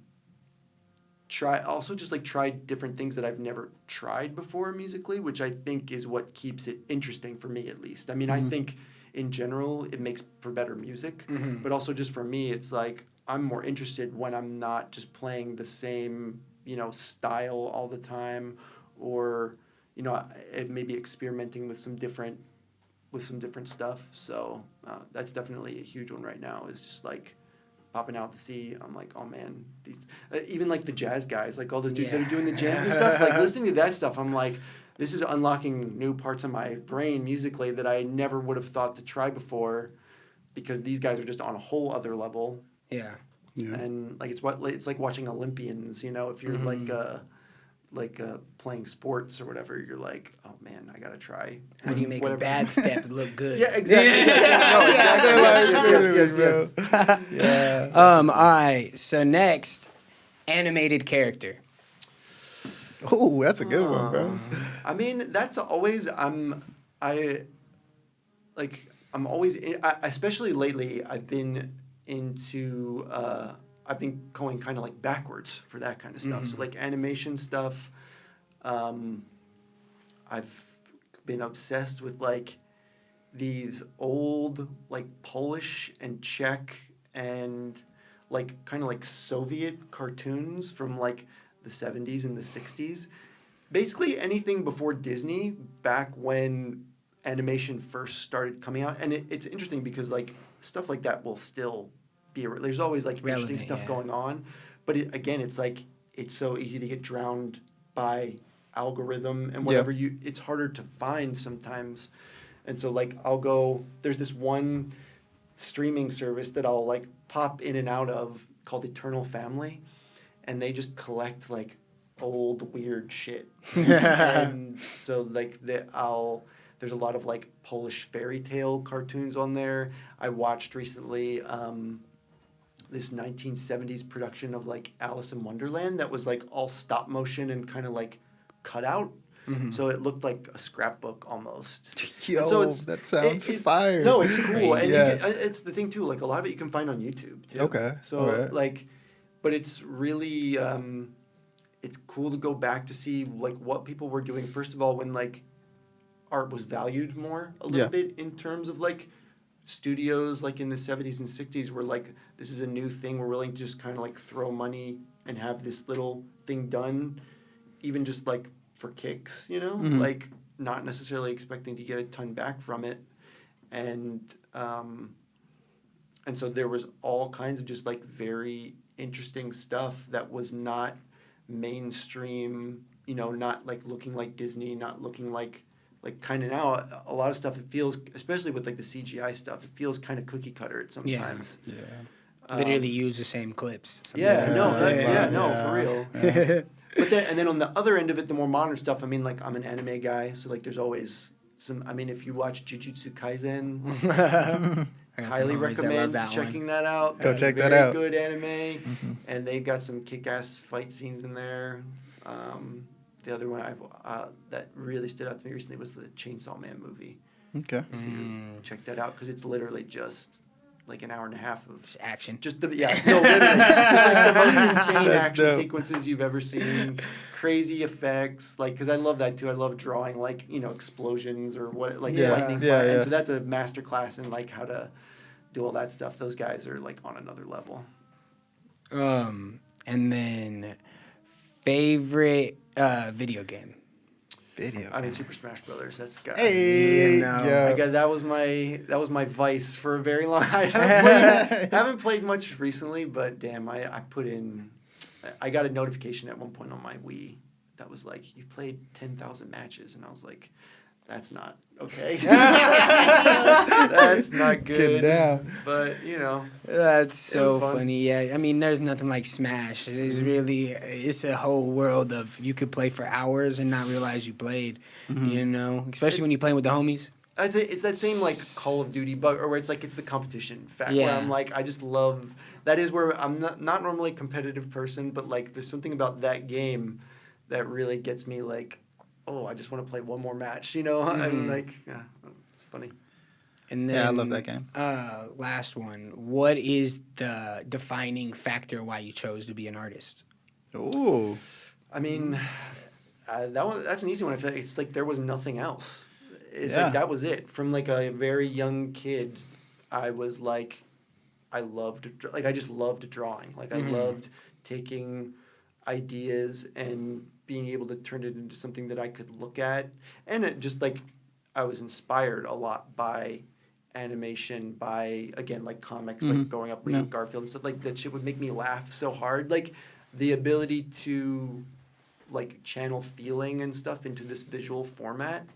try different things that I've never tried before musically, which I think is what keeps it interesting for me, at least. I mean, I Mhm. think in general it makes for better music, Mhm. but also just for me, it's like I'm more interested when I'm not just playing the same, style all the time, or maybe experimenting with some different stuff. So that's definitely a huge one right now. Is just like popping out to see. I'm like, oh man, these even like the jazz guys, like all the dudes that are doing the jams and stuff. Like listening to that stuff, I'm like, this is unlocking new parts of my brain musically that I never would have thought to try before, because these guys are just on a whole other level. Yeah. Yeah. And like it's like watching Olympians. If you're like playing sports or whatever, you're like, oh man, I gotta try. How do you make Whatever. a bad step look good? Yeah, exactly. Yes. Yeah. All right. So next, animated character. Oh, that's a good one, bro. I mean, that's always I'm I'm always, especially lately, I've been going kind of like backwards for that kind of stuff. So like animation stuff, I've been obsessed with like these old like Polish and Czech and like kind of like Soviet cartoons from like the 70s and the 60s. Basically anything before Disney, back when animation first started coming out. And it's interesting because like stuff like that will still be, there's always like Relevant, interesting stuff yeah. going on. But again, it's like, it's so easy to get drowned by algorithm and whatever it's harder to find sometimes. And so like there's this one streaming service that I'll like pop in and out of called Eternal Family, and they just collect like old weird shit. And so like there's a lot of like Polish fairy tale cartoons on there. I watched recently this 1970s production of like Alice in Wonderland that was like all stop motion and kind of like cut out. So it looked like a scrapbook almost. Yo, And so that sounds it's fire. No, it's cool. And Yeah. it's the thing too, like a lot of it you can find on YouTube too. Okay, So alright. like, but it's really, it's cool to go back to see like what people were doing. First of all, when like art was valued more a little bit in terms of like studios like in the 70s and 60s were like, this is a new thing. We're willing to just kind of like throw money and have this little thing done, even just like for kicks, you know, like not necessarily expecting to get a ton back from it. And so there was all kinds of just like very interesting stuff that was not mainstream, you know, not like looking like Disney, not looking like kind of now a lot of stuff, it feels, especially with like the CGI stuff, it feels kind of cookie cutter at sometimes. Literally use the same clips. For real. Yeah. But then on the other end of it, the more modern stuff, I mean, like I'm an anime guy, so like there's always some, I mean, if you watch Jujutsu Kaisen, highly recommend checking that out. Go It's check a that very out. good anime, and they've got some kick-ass fight scenes in there. The other one that really stood out to me recently was the Chainsaw Man movie. Okay. If you check that out, because it's literally just like an hour and a half of Just action. literally, just like the most insane That's action dope. sequences you've ever seen, crazy effects, like, because I love that too. I love drawing like, you know, explosions or what, like lightning. And so that's a master class in like how to do all that stuff. Those guys are like on another level. And then favorite video game. I mean, Super Smash Brothers. That's got. Hey, Yeah. That was my vice for a very long. I haven't played much recently, but damn, I put in. I got a notification at one point on my Wii that was like, "You've played 10,000 matches," and I was like, "That's not okay. That's not good." Get down. But you know, That's so fun. funny. Yeah, I mean, there's nothing like Smash. There's really, it's a whole world of you could play for hours and not realize you played. You know, especially when you're playing with the homies. I'd say it's that same like Call of Duty bug, or where it's like it's the competition fact. Where Yeah. I'm like, I just love. That is where I'm not normally a competitive person, but like there's something about that game that really gets me like, oh, I just want to play one more match. You know, I'm like, yeah, it's funny. And then, Yeah, I love that game. Last one. What is the defining factor why you chose to be an artist? Ooh. I mean, that's an easy one. I feel like it's like there was nothing else. It's Yeah. like that was it. From like a very young kid, I was like, I just loved drawing. Like I loved taking ideas and being able to turn it into something that I could look at. And it just like, I was inspired a lot by animation, by, again, like comics, like growing up reading Garfield and stuff, like that shit would make me laugh so hard. Like the ability to like channel feeling and stuff into this visual format,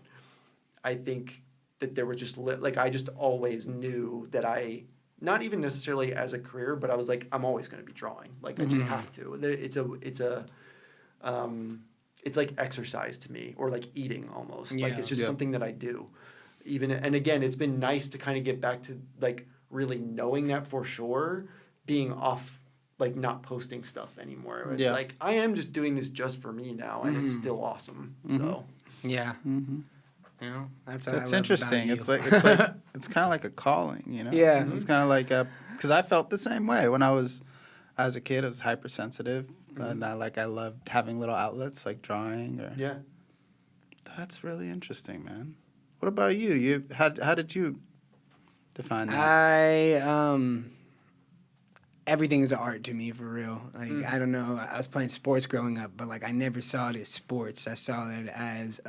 I think that there was just like, I just always knew that not even necessarily as a career, but I was like, I'm always going to be drawing. Like I just have to. It's like exercise to me, or like eating almost. Like it's just something that I do. And again, it's been nice to kind of get back to like really knowing that for sure, being off, like not posting stuff anymore. It's like, I am just doing this just for me now, and it's still awesome. So Yeah. You know, that's what I That's love interesting. about It's you. like it's kind of like a calling, you know. Yeah. It's kind of like because I felt the same way when I was as a kid. I was hypersensitive, and I loved having little outlets like drawing or. Yeah. That's really interesting, man. What about you? How did you define that? Everything is an art to me, for real. Like, I don't know. I was playing sports growing up, but like I never saw it as sports. I saw it as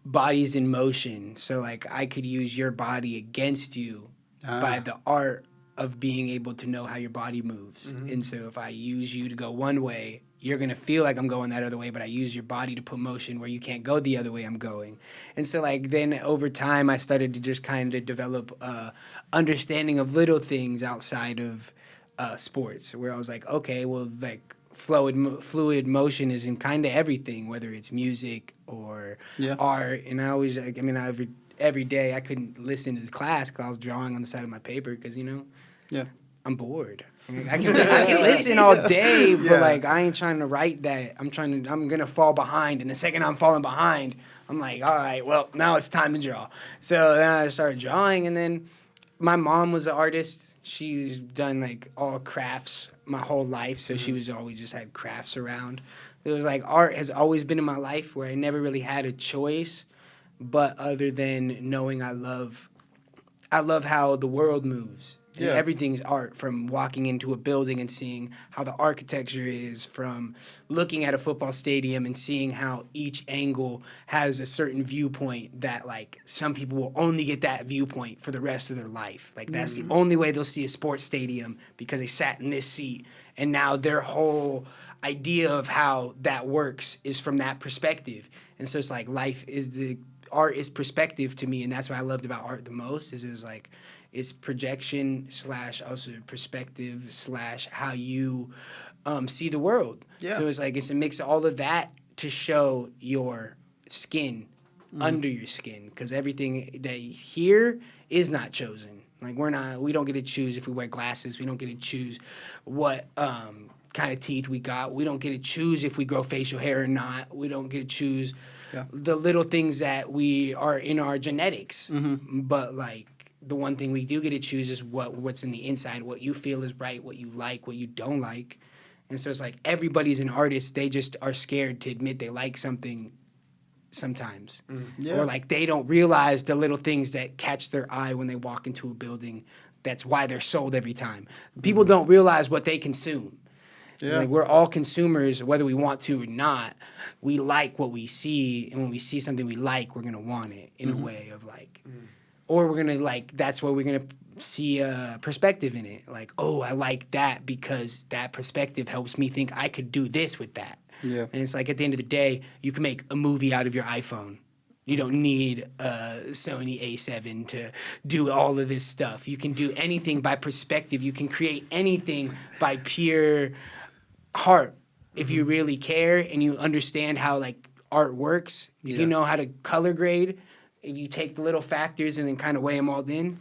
bodies in motion. So like I could use your body against you by the art of being able to know how your body moves. And so if I use you to go one way, you're going to feel like I'm going that other way, but I use your body to put motion where you can't go the other way I'm going. And so like then over time I started to just kind of develop understanding of little things outside of sports, where I was like, okay, well, like fluid motion is in kind of everything, whether it's music or art. And I always, like, I mean, every day I couldn't listen to the class because I was drawing on the side of my paper because, you know, I'm bored. Like, I can listen all day, but like I ain't trying to write that. I'm gonna fall behind, and the second I'm falling behind, I'm like, all right, well, now it's time to draw. So then I started drawing, and then my mom was an artist. She's done like all crafts my whole life, so she was always just had crafts around. It was like art has always been in my life where I never really had a choice, but other than knowing I love how the world moves. And everything's art, from walking into a building and seeing how the architecture is, from looking at a football stadium and seeing how each angle has a certain viewpoint that, like, some people will only get that viewpoint for the rest of their life. Like, that's the only way they'll see a sports stadium because they sat in this seat. And now their whole idea of how that works is from that perspective. And so it's like art is perspective to me, and that's what I loved about art the most, is it was like, it's projection / also perspective / how you see the world. Yeah. So it's like it's a mix of all of that to show your skin under your skin, because everything that here is not chosen. Like we don't get to choose if we wear glasses. We don't get to choose what kind of teeth we got. We don't get to choose if we grow facial hair or not. We don't get to choose the little things that we are in our genetics. But like, the one thing we do get to choose is what's in the inside, what you feel is right, what you like, what you don't like. And so it's like everybody's an artist. They just are scared to admit they like something sometimes. Or like they don't realize the little things that catch their eye when they walk into a building. That's why they're sold every time. People don't realize what they consume. Like, we're all consumers, whether we want to or not. We like what we see, and when we see something we like, we're going to want it in a way of like... Or we're going to, like, that's where we're going to see a perspective in it. Like, oh, I like that because that perspective helps me think I could do this with that. Yeah. And it's like, at the end of the day, you can make a movie out of your iPhone. You don't need a Sony A7 to do all of this stuff. You can do anything by perspective. You can create anything by pure heart. If you really care and you understand how, like, art works, if you know how to color grade... If you take the little factors and then kind of weigh them all in,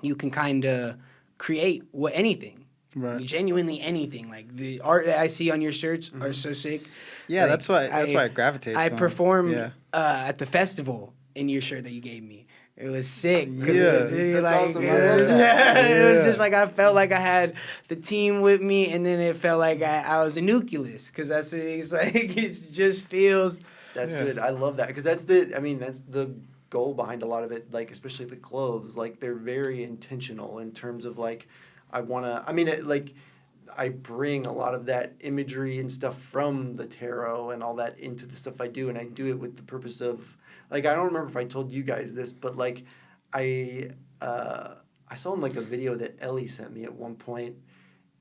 you can kind of create anything. Right. Genuinely anything. Like, the art that I see on your shirts are so sick. Yeah, like, that's why I gravitate to I them. performed at the festival in your shirt that you gave me. It was sick. Yeah, that's like, awesome. I love that. It was just like I felt like I had the team with me, and then it felt like I was a nucleus, because it's like it just feels... That's good. I love that, because that's the goal behind a lot of it, like, especially the clothes. Like, they're very intentional in terms of, like, I bring a lot of that imagery and stuff from the tarot and all that into the stuff I do, and I do it with the purpose of, like, I don't remember if I told you guys this, but, like, I saw in, like, a video that Ellie sent me at one point,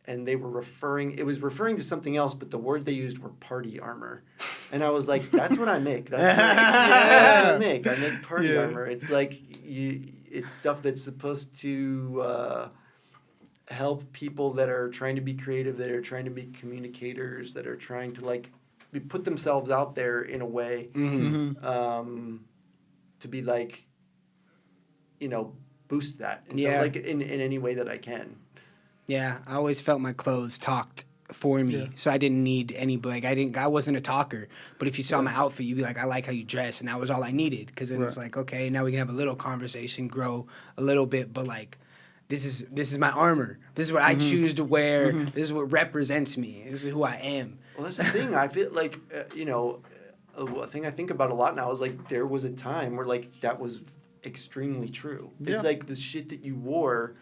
and it was referring to something else, but the word they used were party armor. And I was like, that's what I make. That's what I make. I make party armor. It's like, it's stuff that's supposed to help people that are trying to be creative, that are trying to be communicators, that are trying to, like, put themselves out there in a way to be, like, boost that. And so, like, in any way that I can. Yeah, I always felt my clothes talked for me. Yeah. So I didn't need any, like, I wasn't a talker. But if you saw my outfit, you'd be like, I like how you dress. And that was all I needed. Because then it's like, okay, now we can have a little conversation, grow a little bit. But, like, this is my armor. This is what I choose to wear. This is what represents me. This is who I am. Well, that's the thing. I feel like, a thing I think about a lot now is like there was a time where like that was extremely true. Yeah. It's like the shit that you wore,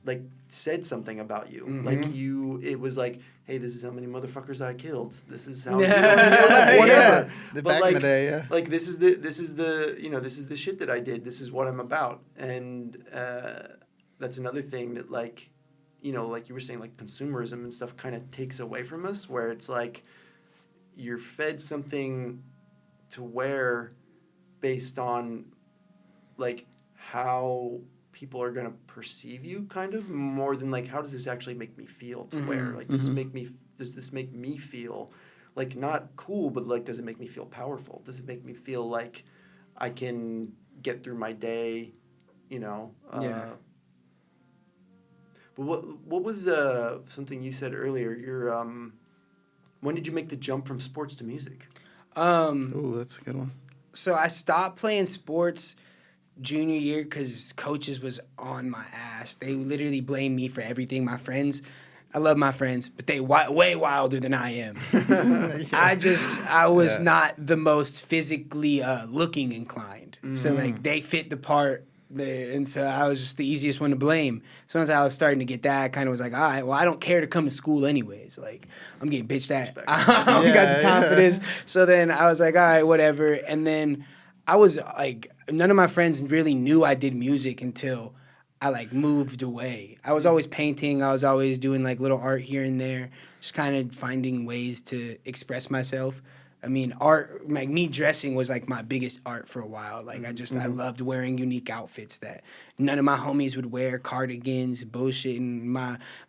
like said something about you. Like it was like, hey, this is how many motherfuckers I killed. This is how whatever. But Back like, in the day, yeah. like this is the shit that I did. This is what I'm about, and that's another thing that like, like you were saying, like consumerism and stuff kind of takes away from us, where it's like you're fed something to wear based on like how people are going to perceive you, kind of, more than like how does this actually make me feel to wear? Like does this make me feel like not cool, but like does it make me feel powerful? Does it make me feel like I can get through my day, But what was something you said earlier? Your when did you make the jump from sports to music? Ooh, that's a good one. So I stopped playing sports junior year because coaches was on my ass. They literally blamed me for everything. My friends, I love my friends, but they way wilder than I am. I was not the most physically looking inclined. So like they fit the part. And so I was just the easiest one to blame. So once I was starting to get that, I kind of was like, all right, well, I don't care to come to school anyways. Like, I'm getting bitched at. I don't got the time for this. So then I was like, all right, whatever. And then I was like, none of my friends really knew I did music until I like moved away. I was always painting. I was always doing like little art here and there, just kind of finding ways to express myself. I mean, art, like me dressing was like my biggest art for a while. Like I loved wearing unique outfits that none of my homies would wear, cardigans, bullshit. And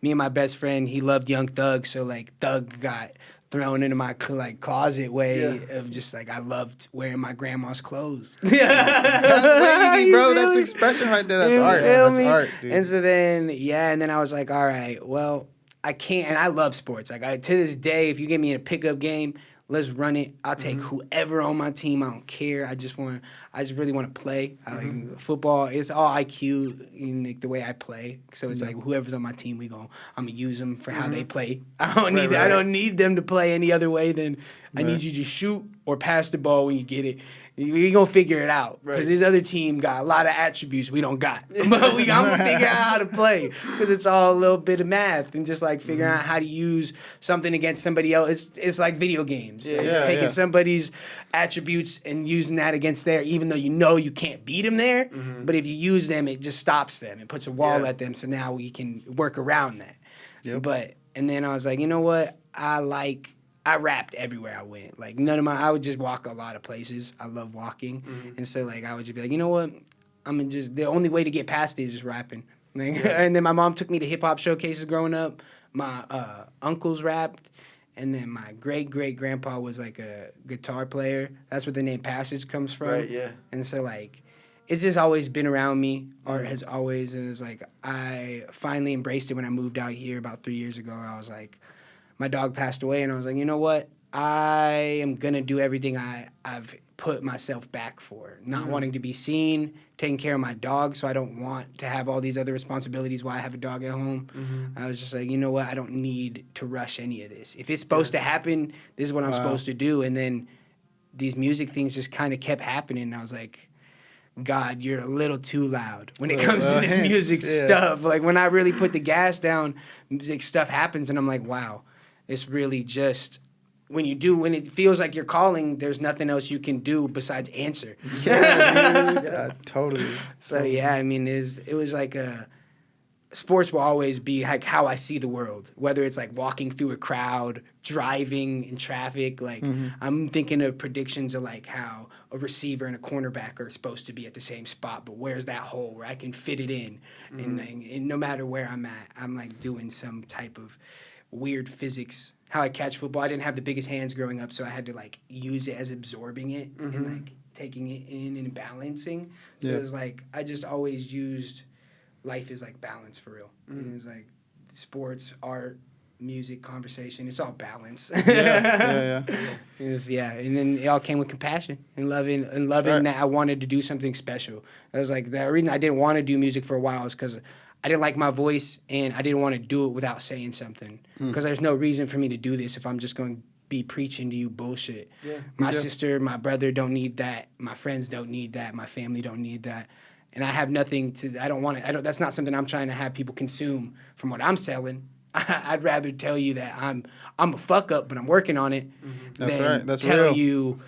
me and my best friend, he loved Young Thug. So like Thug got thrown into my like closet way of just like, I loved wearing my grandma's clothes. That's bro. That's expression right there. That's art. That's art, dude. And so then, and then I was like, all right, well, I can't, and I love sports. Like to this day, if you get me in a pickup game, let's run it. I'll take whoever on my team. I don't care. I just really want to play. I like football. It's all IQ in like the way I play. So it's like whoever's on my team, I'm gonna use them for how they play. I don't need them to play any other way than I need you to shoot or pass the ball when you get it. We gonna figure it out because this other team got a lot of attributes we don't got, but I'm gonna figure out how to play because it's all a little bit of math and just like figuring out how to use something against somebody else. It's like video games, taking somebody's attributes and using that against their, even though you can't beat them there, but if you use them, it just stops them. It puts a wall at them, so now we can work around that. Yep. And then I was like, you know what, I rapped everywhere I went. Like I would just walk a lot of places. I love walking. And so like I would just be like, you know what? The only way to get past it is just rapping. Like, and then my mom took me to hip hop showcases growing up. My uncles rapped. And then my great-great-grandpa was like a guitar player. That's where the name Pasich comes from. Right, yeah. And so like it's just always been around me. Art has always, and it was like I finally embraced it when I moved out here about 3 years ago. I was like, my dog passed away, and I was like, you know what? I am going to do everything I've put myself back for. Not wanting to be seen, taking care of my dog, so I don't want to have all these other responsibilities while I have a dog at home. I was just like, you know what? I don't need to rush any of this. If it's supposed to happen, this is what I'm supposed to do. And then these music things just kind of kept happening, and I was like, God, you're a little too loud when it comes to this music stuff. Like, when I really put the gas down, music stuff happens, and I'm like, wow. It's really just when it feels like you're calling, there's nothing else you can do besides answer. Totally. So I mean, it was like sports will always be like how I see the world. Whether it's like walking through a crowd, driving in traffic, like I'm thinking of predictions of like how a receiver and a cornerback are supposed to be at the same spot, but where's that hole where I can fit it in? And no matter where I'm at, I'm like doing some type of weird physics. How I catch football, I didn't have the biggest hands growing up, so I had to like use it as absorbing it and like taking it in and balancing. So it was like I just always used life as like balance for real. And it was like sports, art, music conversation. It's all balance. Yeah. And then it all came with compassion and loving Right. that I wanted to do something special. I was like, the reason I didn't want to do music for a while is because I didn't like my voice and I didn't want to do it without saying something. Because there's no reason for me to do this if I'm just going to be preaching to you bullshit. Yeah. My sister, my brother don't need that. My friends don't need that. My family don't need that. And I have nothing to. I don't want to. That's not something I'm trying to have people consume from what I'm selling. I'd rather tell you that I'm a fuck up, but I'm working on it. That's than right. That's tell real. you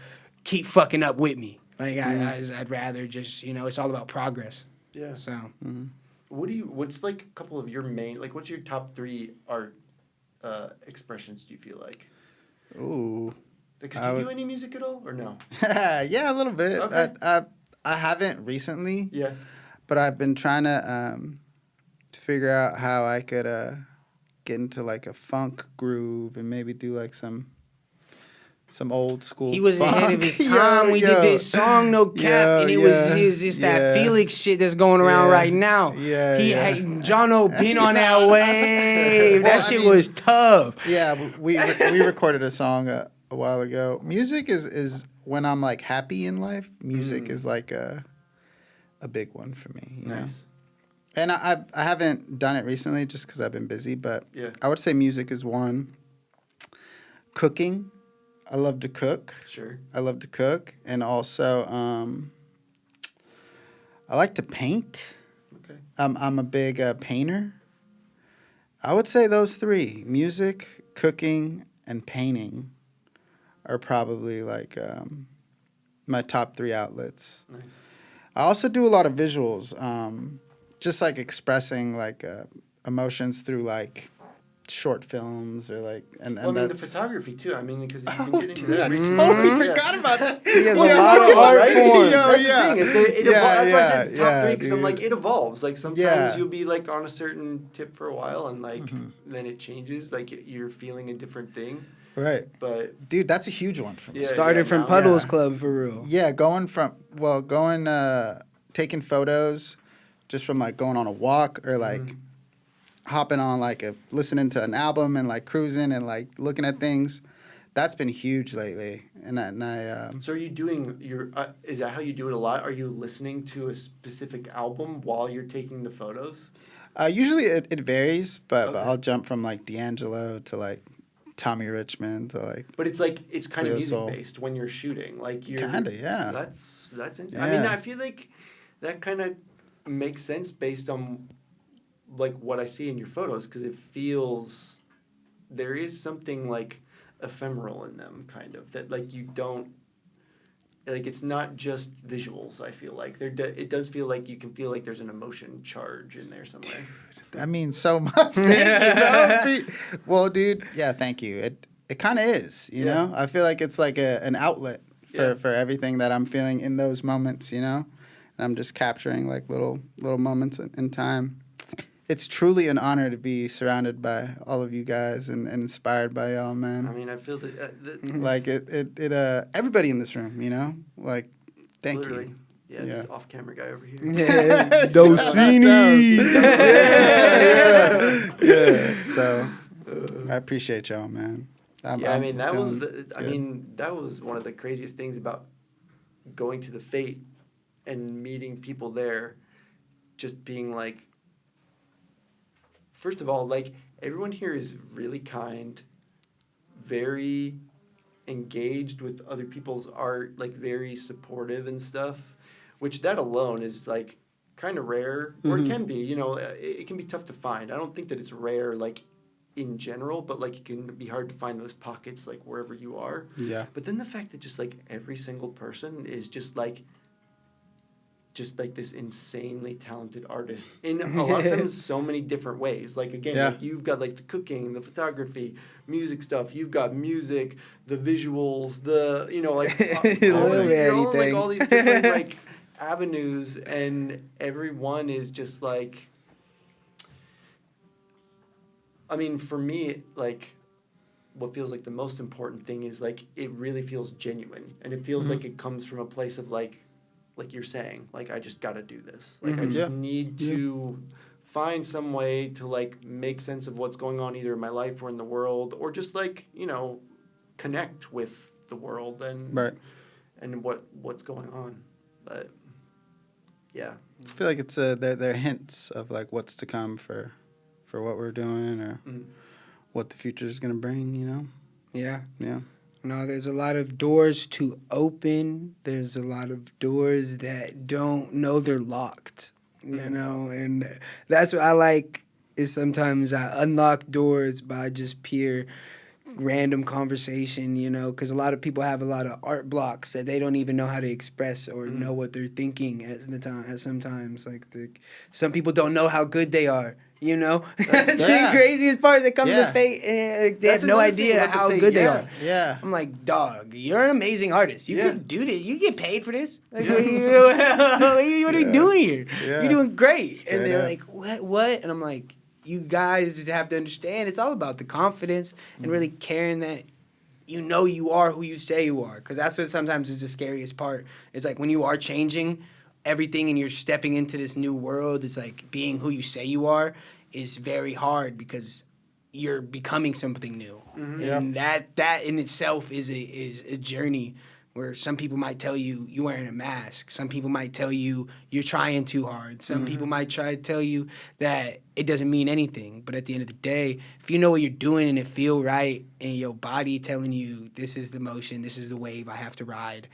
keep fucking up with me. Like I'd rather just it's all about progress. Yeah. So What's like a couple of your main, like what's your top 3 art expressions, do you feel like? Ooh. Like, could you do any music at all or no? Yeah, a little bit. Okay. I haven't recently, Yeah. but I've been trying to figure out how I could get into like a funk groove and maybe do like some old school. he was funk. ahead of his time. We did this song, No Cap, and it was just that Felix shit that's going around right now. Jahno been on that wave. Well, That shit was tough. Yeah, we recorded a song a while ago. Music is when I'm like happy in life. Music is like a big one for me. You know? And I haven't done it recently just because I've been busy. But I would say music is one. Cooking, I love to cook. Sure. I love to cook, and also I like to paint. Okay. I'm a big painter. I would say those 3: music, cooking, and painting are probably like my top 3 outlets. Nice. I also do a lot of visuals, just like expressing like emotions through like short films or like and Well, I mean, the that's photography too. I mean, because you've been getting into that I recently. totally forgot about that. He has Well, a lot of art right? form. That's Yeah. the thing. It that's why I said top 3 because I'm dude. like it evolves. Like sometimes Yeah. you'll be like on a certain tip for a while and like then it changes. Like you're feeling a different thing. Right. But Dude, that's a huge one for me. Yeah. Started from now- Puddles Yeah. Club for real. Yeah, taking photos just from like going on a walk or like hopping on like listening to an album and like cruising and like looking at things. That's been huge lately. And I So are you doing your? Is that how you do it a lot? Are you listening to a specific album while you're taking the photos? usually it varies, but Okay. I'll jump from like D'Angelo to like Tommy Richmond to like But it's like it's kind of Cleo music Soul. based when you're shooting. Like you're Kinda, yeah. That's interesting. I mean, Yeah. I feel like that kind of makes sense based on like what I see in your photos because it feels there is something like ephemeral in them, kind of that like you don't like it's not just visuals. I feel like it does feel like you can feel like there's an emotion charge in there somewhere. that means so much. Thank you, bro. Well, dude, yeah, thank you. It kind of is, you know? I feel like it's like an outlet for everything that I'm feeling in those moments, you know? And I'm just capturing like little moments in time. It's truly an honor to be surrounded by all of you guys and inspired by y'all, man. I mean, I feel that Like everybody in this room, you know? Like, thank literally. you. Yeah, Yeah. this off-camera guy over here. Dosini. Yeah. So I appreciate y'all, man. I mean that was feeling good. that was one of the craziest things about going to the Fate and meeting people there, just being like, first of all, like everyone here is really kind, very engaged with other people's art, like very supportive and stuff, which that alone is like kind of rare, or it can be, you know, it can be tough to find. I don't think that it's rare, like in general, but like it can be hard to find those pockets like wherever you are. Yeah. But then the fact that just like every single person is just like this insanely talented artist in a lot of times so many different ways. Like again, like you've got like the cooking, the photography, music stuff. You've got music, the visuals, the like all these different like avenues, and everyone is just like. I mean, for me, like, what feels like the most important thing is like it really feels genuine, and it feels like it comes from a place of like you're saying, like I just got to do this, like I just need to find some way to like make sense of what's going on either in my life or in the world, or just like, you know, connect with the world and Right. and what's going on. But yeah. I feel like it's they're hints of like what's to come for what we're doing or what the future is gonna bring. You know. Yeah. Yeah. No, there's a lot of doors to open. There's a lot of doors that don't know they're locked. You know, and that's what I like. Is sometimes I unlock doors by just pure random conversation, you know, because a lot of people have a lot of art blocks that they don't even know how to express or know what they're thinking at the time. At sometimes, like some people don't know how good they are. You know, that's yeah. the craziest part. They come Yeah. to fate and they That's have no another thing idea about the how fate, good they yeah. are. Yeah. I'm like, dog, you're an amazing artist. You Yeah. can do this. You get paid for this. Like, what are you doing here? Yeah. You're doing great. And Straight they're up. like, what? And I'm like, you guys just have to understand. It's all about the confidence and really caring that you know you are who you say you are. Because that's what sometimes is the scariest part. It's like when you are changing everything and you're stepping into this new world, it's like being who you say you are is very hard because you're becoming something new. And that in itself is a journey where some people might tell you you're wearing a mask. Some people might tell you you're trying too hard. Some people might try to tell you that it doesn't mean anything. But at the end of the day, if you know what you're doing and it feel right and your body telling you this is the motion, this is the wave I have to ride,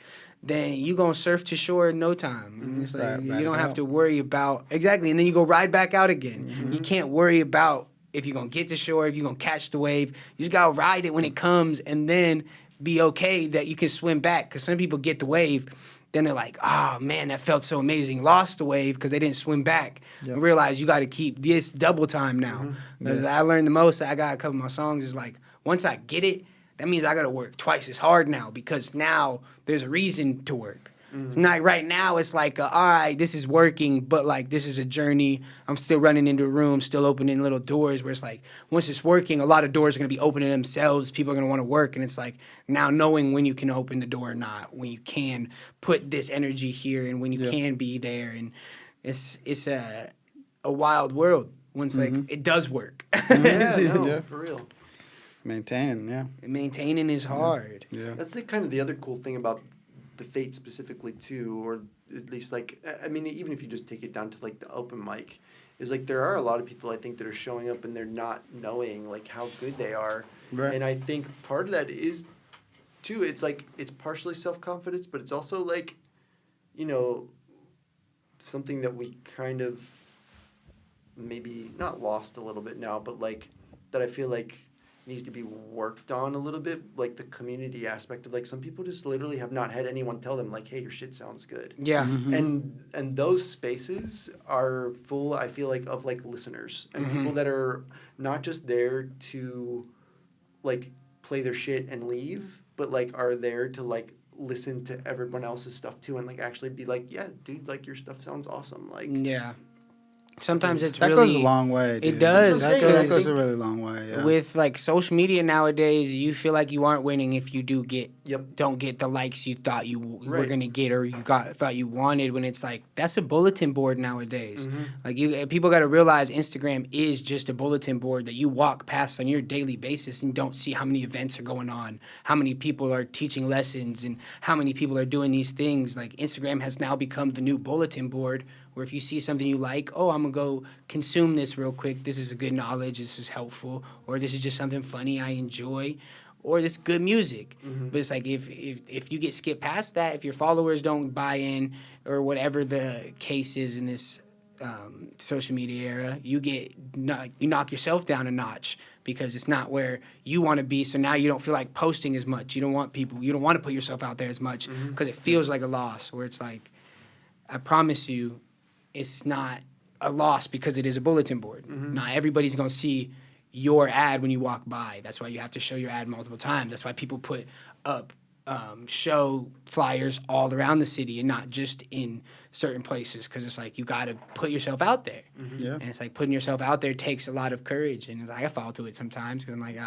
then you gonna surf to shore in no time. And it's like Ride you it don't have out. to worry about exactly, and then you go ride back out again. You can't worry about if you're gonna get to shore, if you're gonna catch the wave. You just gotta ride it when it comes, and then be okay that you can swim back. Because some people get the wave, then they're like, oh man, that felt so amazing. Lost the wave because they didn't swim back. Yep. And realize you got to keep this double time now. 'Cause I learned the most. I got a couple of my songs is like once I get it, that means I got to work twice as hard now because now there's a reason to work. Not right now. It's like, all right, this is working, but like this is a journey. I'm still running into rooms, still opening little doors. Where it's like, once it's working, a lot of doors are gonna be opening themselves. People are gonna want to work, and it's like now knowing when you can open the door or not, when you can put this energy here, and when you can be there, and it's a wild world. Once like it does work. Yeah, no, Yeah. for real. Maintaining. Yeah. Maintaining is hard. Yeah. That's the kind of the other cool thing about the Fate specifically too, or at least like I mean, even if you just take it down to like the open mic, is like there are a lot of people I think that are showing up and they're not knowing like how good they are, Right. and I think part of that is, too, it's like it's partially self-confidence, but it's also like, you know, something that we kind of maybe not lost a little bit now, but like that I feel like needs to be worked on a little bit, like the community aspect of like some people just literally have not had anyone tell them like, hey, your shit sounds good. Yeah. And those spaces are full, I feel like, of like listeners and people that are not just there to like play their shit and leave, but like are there to like listen to everyone else's stuff too and like actually be like, yeah, dude, like your stuff sounds awesome. Like Yeah. Sometimes it's That really goes a long way. Dude. It does. That That's what I'm saying. goes I a think really long way. Yeah. with like social media nowadays, you feel like you aren't winning if you Yep. don't get the likes you thought you were Right. gonna get or thought you wanted. When it's like that's a bulletin board nowadays. Like people got to realize Instagram is just a bulletin board that you walk past on your daily basis and don't see how many events are going on, how many people are teaching lessons, and how many people are doing these things. Like Instagram has now become the new bulletin board. Where if you see something you like, oh, I'm going to go consume this real quick. This is a good knowledge. This is helpful. Or this is just something funny I enjoy. Or this good music. But it's like if you get skipped past that, if your followers don't buy in or whatever the case is in this social media era, you knock yourself down a notch because it's not where you want to be. So now you don't feel like posting as much. You don't want to put yourself out there as much because it feels like a loss where it's like, I promise you, it's not a loss because it is a bulletin board. Not everybody's going to see your ad when you walk by. That's why you have to show your ad multiple times. That's why people put up show flyers all around the city and not just in certain places because it's like you got to put yourself out there. Yeah. And it's like putting yourself out there takes a lot of courage. And it's like I fall to it sometimes because I'm like,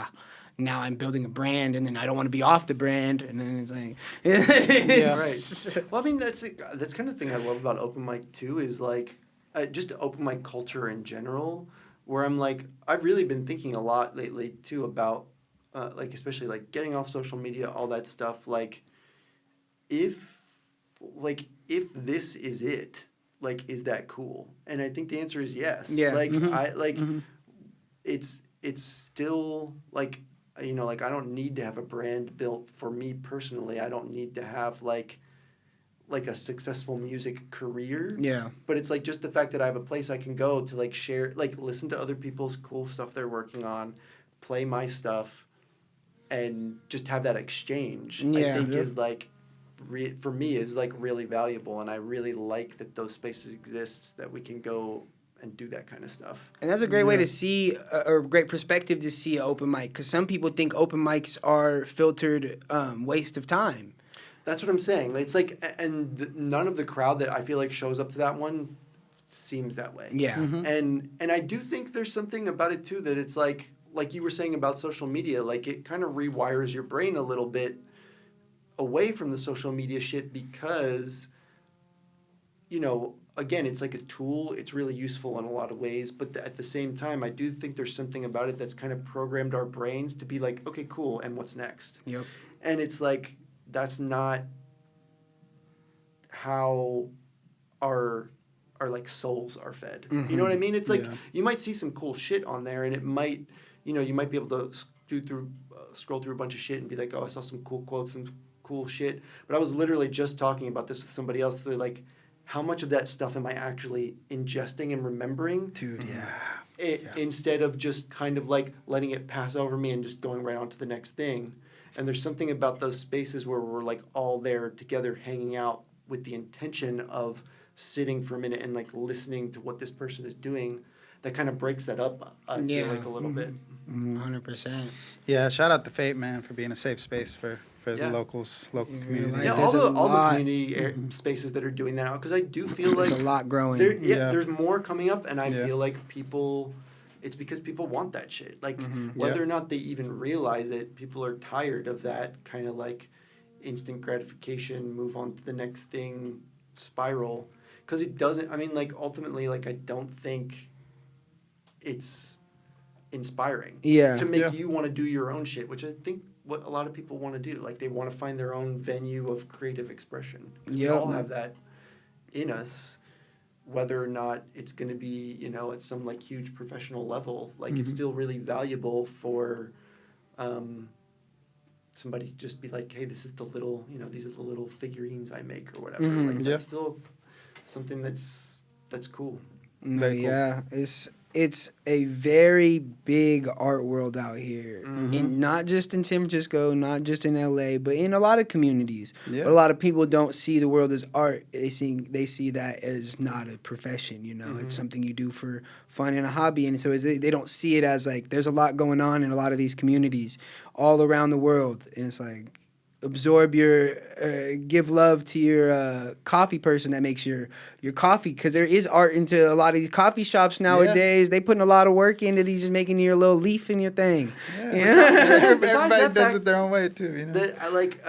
now I'm building a brand and then I don't want to be off the brand. And then it's like... Yeah. Right. Well, I mean, that's kind of the thing I love about open mic, too, is, like, just open mic culture in general, where I'm like, I've really been thinking a lot lately too about, like, especially like getting off social media, all that stuff. Like, if this is it, like, is that cool? And I think the answer is yes. Yeah. Like, Mm-hmm. I like, Mm-hmm. it's still like, like, I don't need to have a brand built for me personally. I don't need to have like a successful music career. Yeah. But it's like just the fact that I have a place I can go to like share, like listen to other people's cool stuff they're working on, play my stuff, and just have that exchange. I Yeah. think Yep. is like, for me, is like really valuable, and I really like that those spaces exist that we can go and do that kind of stuff. And that's a great way Yeah. to see, or a great perspective to see an open mic, because some people think open mics are filtered waste of time. That's what I'm saying. It's like, and none of the crowd that I feel like shows up to that one seems that way. Yeah. Mm-hmm. And I do think there's something about it too, that it's like you were saying about social media, like it kind of rewires your brain a little bit away from the social media shit, because, again, it's like a tool. It's really useful in a lot of ways, but at the same time, I do think there's something about it that's kind of programmed our brains to be like, okay, cool, and what's next? Yep. And it's like, that's not how our like souls are fed. Mhm. You know what I mean? It's like, Yeah. you might see some cool shit on there, and it might, you might be able to scroll through a bunch of shit and be like, oh, I saw some cool quotes and cool shit. But I was literally just talking about this with somebody else. They're like, how much of that stuff am I actually ingesting and remembering? Dude, yeah. Instead of just kind of like letting it pass over me and just going right on to the next thing. And there's something about those spaces where we're like all there together, hanging out with the intention of sitting for a minute and like listening to what this person is doing, that kind of breaks that up, I feel Yeah. like, a little bit. 100%. Yeah, shout out to Fate, man, for being a safe space for Yeah. the locals, local Yeah, community. like, Yeah, there's all the lot- community spaces that are doing that now, because I do feel There's like a lot growing. Yeah. there's more coming up, and I Yeah. feel like it's because people want that shit. Like, Mhm. whether Yeah. or not they even realize it, people are tired of that kind of like instant gratification, move on to the next thing spiral. Because it doesn't, I mean, like, ultimately, like, I don't think it's inspiring Yeah. to make Yeah. you want to do your own shit, which I think what a lot of people want to do. Like, they want to find their own venue of creative expression. We Yep. all have that in us, whether or not it's going to be, at some like huge professional level. Like, it's Mhm. still really valuable for somebody to just be like, hey, this is the little, these are the little figurines I make or whatever. Mhm. Like, Yeah. that's still something that's cool. No, Very cool. yeah, it's a very big art world out here, Mhm. and not just in San Francisco, not just in LA, but in a lot of communities. Yeah. But a lot of people don't see the world as art. They see that as not a profession. Mhm. It's something you do for fun and a hobby, and so they don't see it as like there's a lot going on in a lot of these communities all around the world, and it's like absorb your give love to your coffee person that makes your coffee, because there is art into a lot of these coffee shops nowadays. They putting a lot of work into these, just making your little leaf in your thing. Yeah. Besides Everybody that does fact, it their own way too, That I like,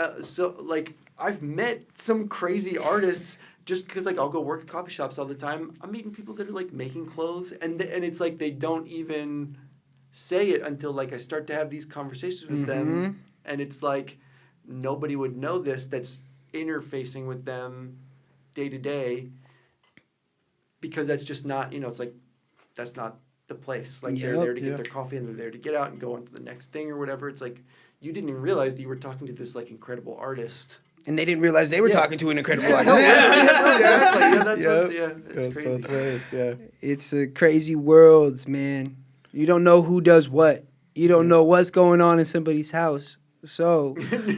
I've met some crazy artists just because, like, I'll go work at coffee shops all the time. I'm meeting people that are like making clothes, and it's like they don't even say it until like I start to have these conversations with them, and it's like nobody would know this that's interfacing with them day to day, because that's just not, it's like, that's not the place. Like, they're Yep. there to get Yeah. their coffee, and they're there to get out and go on to the next thing or whatever. It's like, you didn't even realize that you were talking to this like incredible artist. And they didn't realize they were Yeah. talking to an incredible Yeah, artist. no, exactly. Yeah, that's Yep. it's Goes crazy. both ways, yeah. It's a crazy world, man. You don't know who does what. You don't know what's going on in somebody's house. So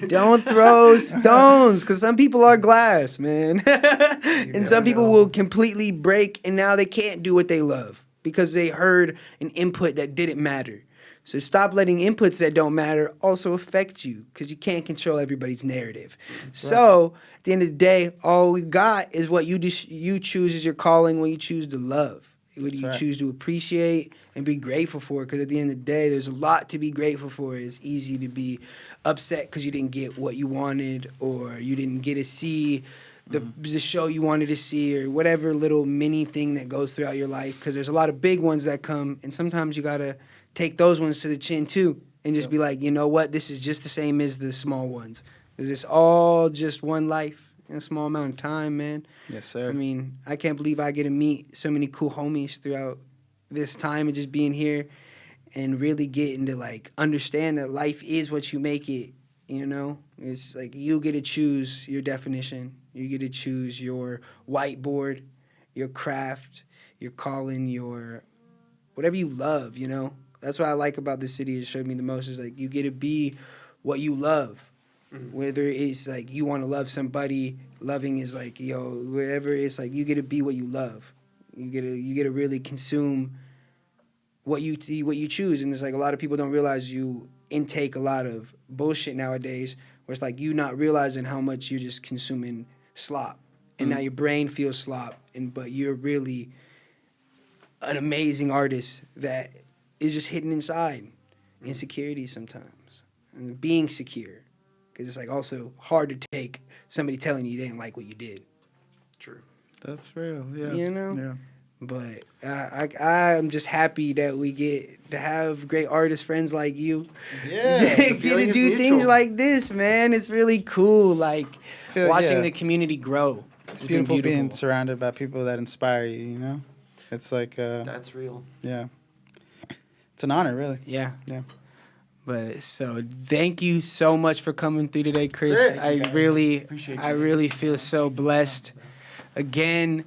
don't throw stones, because some people are glass, man. And never some people know. will completely break, and now they can't do what they love because they heard an input that didn't matter. So stop letting inputs that don't matter also affect you, because you can't control everybody's narrative. So at the end of the day, all we got is what you choose as your calling, when you choose to love. What do you That's right. choose to appreciate and be grateful for? Because at the end of the day, there's a lot to be grateful for. It's easy to be upset because you didn't get what you wanted, or you didn't get to see the show you wanted to see, or whatever little mini thing that goes throughout your life. Because there's a lot of big ones that come, and sometimes you gotta take those ones to the chin too, and just be like, you know what, this is just the same as the small ones. Is this all just one life in a small amount of time, man? Yes, sir. I mean, I can't believe I get to meet so many cool homies throughout this time and just being here and really getting to, like, understand that life is what you make it, you know? It's like you get to choose your definition. You get to choose your whiteboard, your craft, your calling, your whatever you love, you know? That's what I like about the city. It showed me the most is, like, you get to be what you love. Whether it's like you want to love somebody, loving is like, yo, whatever it's like, you get to be what you love. You get to really consume what you choose. And it's like a lot of people don't realize you intake a lot of bullshit nowadays, where it's like you not realizing how much you're just consuming slop, and now your brain feels slop, but you're really an amazing artist that is just hidden inside insecurity sometimes, and being secure. Because it's like also hard to take somebody telling you they didn't like what you did. True. That's real. Yeah. You know? Yeah. But I'm just happy that we get to have great artist friends like you. Yeah. Get to do things like this, man. It's really cool. Like watching the community grow. It's beautiful being surrounded by people that inspire you, you know? It's like That's real. yeah. It's an honor, really. Yeah. Yeah. But so thank you so much for coming through today, Chris. Thank I you, guys. really Appreciate you. I really feel so blessed. Again,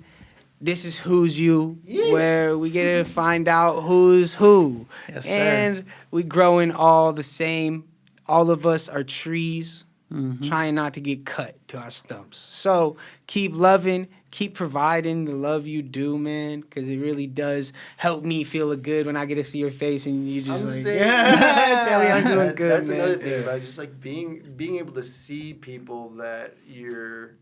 this is Who's You, where we get to find out who's who. Yes, sir. And we growing all the same. All of us are trees, trying not to get cut to our stumps. So keep loving, keep providing the love you do, man, because it really does help me feel good when I get to see your face and you just I'm like, saying, tell me I'm doing good, That's man. another thing about just like being able to see people that you're.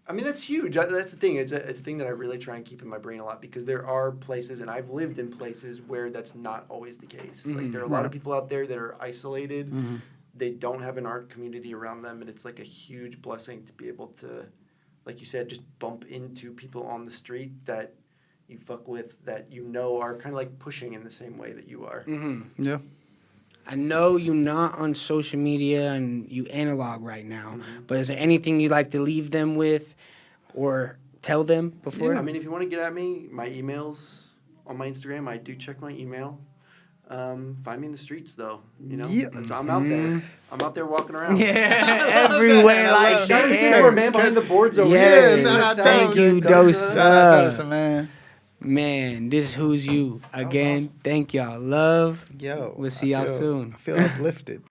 I mean, that's huge. That's the thing. It's a thing that I really try and keep in my brain a lot, because there are places, and I've lived in places where that's not always the case. Like there are a lot of people out there that are isolated. They don't have an art community around them, and it's like a huge blessing to be able to, like you said, just bump into people on the street that you fuck with, that you know are kind of like pushing in the same way that you are. Yeah. I know you're not on social media and you analog right now, but is there anything you'd like to leave them with or tell them before? Yeah, I mean, if you want to get at me, my email's on my Instagram. I do check my email. Find me in the streets, though. You know, I'm out there. I'm out there walking around. Yeah, everywhere like Shout out to that. our man behind the boards over Yeah, here. shout out Thank you, Dosa. Dosa. Man. Man, this is Who's You. Again, thank y'all. Love. Yo. We'll see y'all soon. I feel uplifted.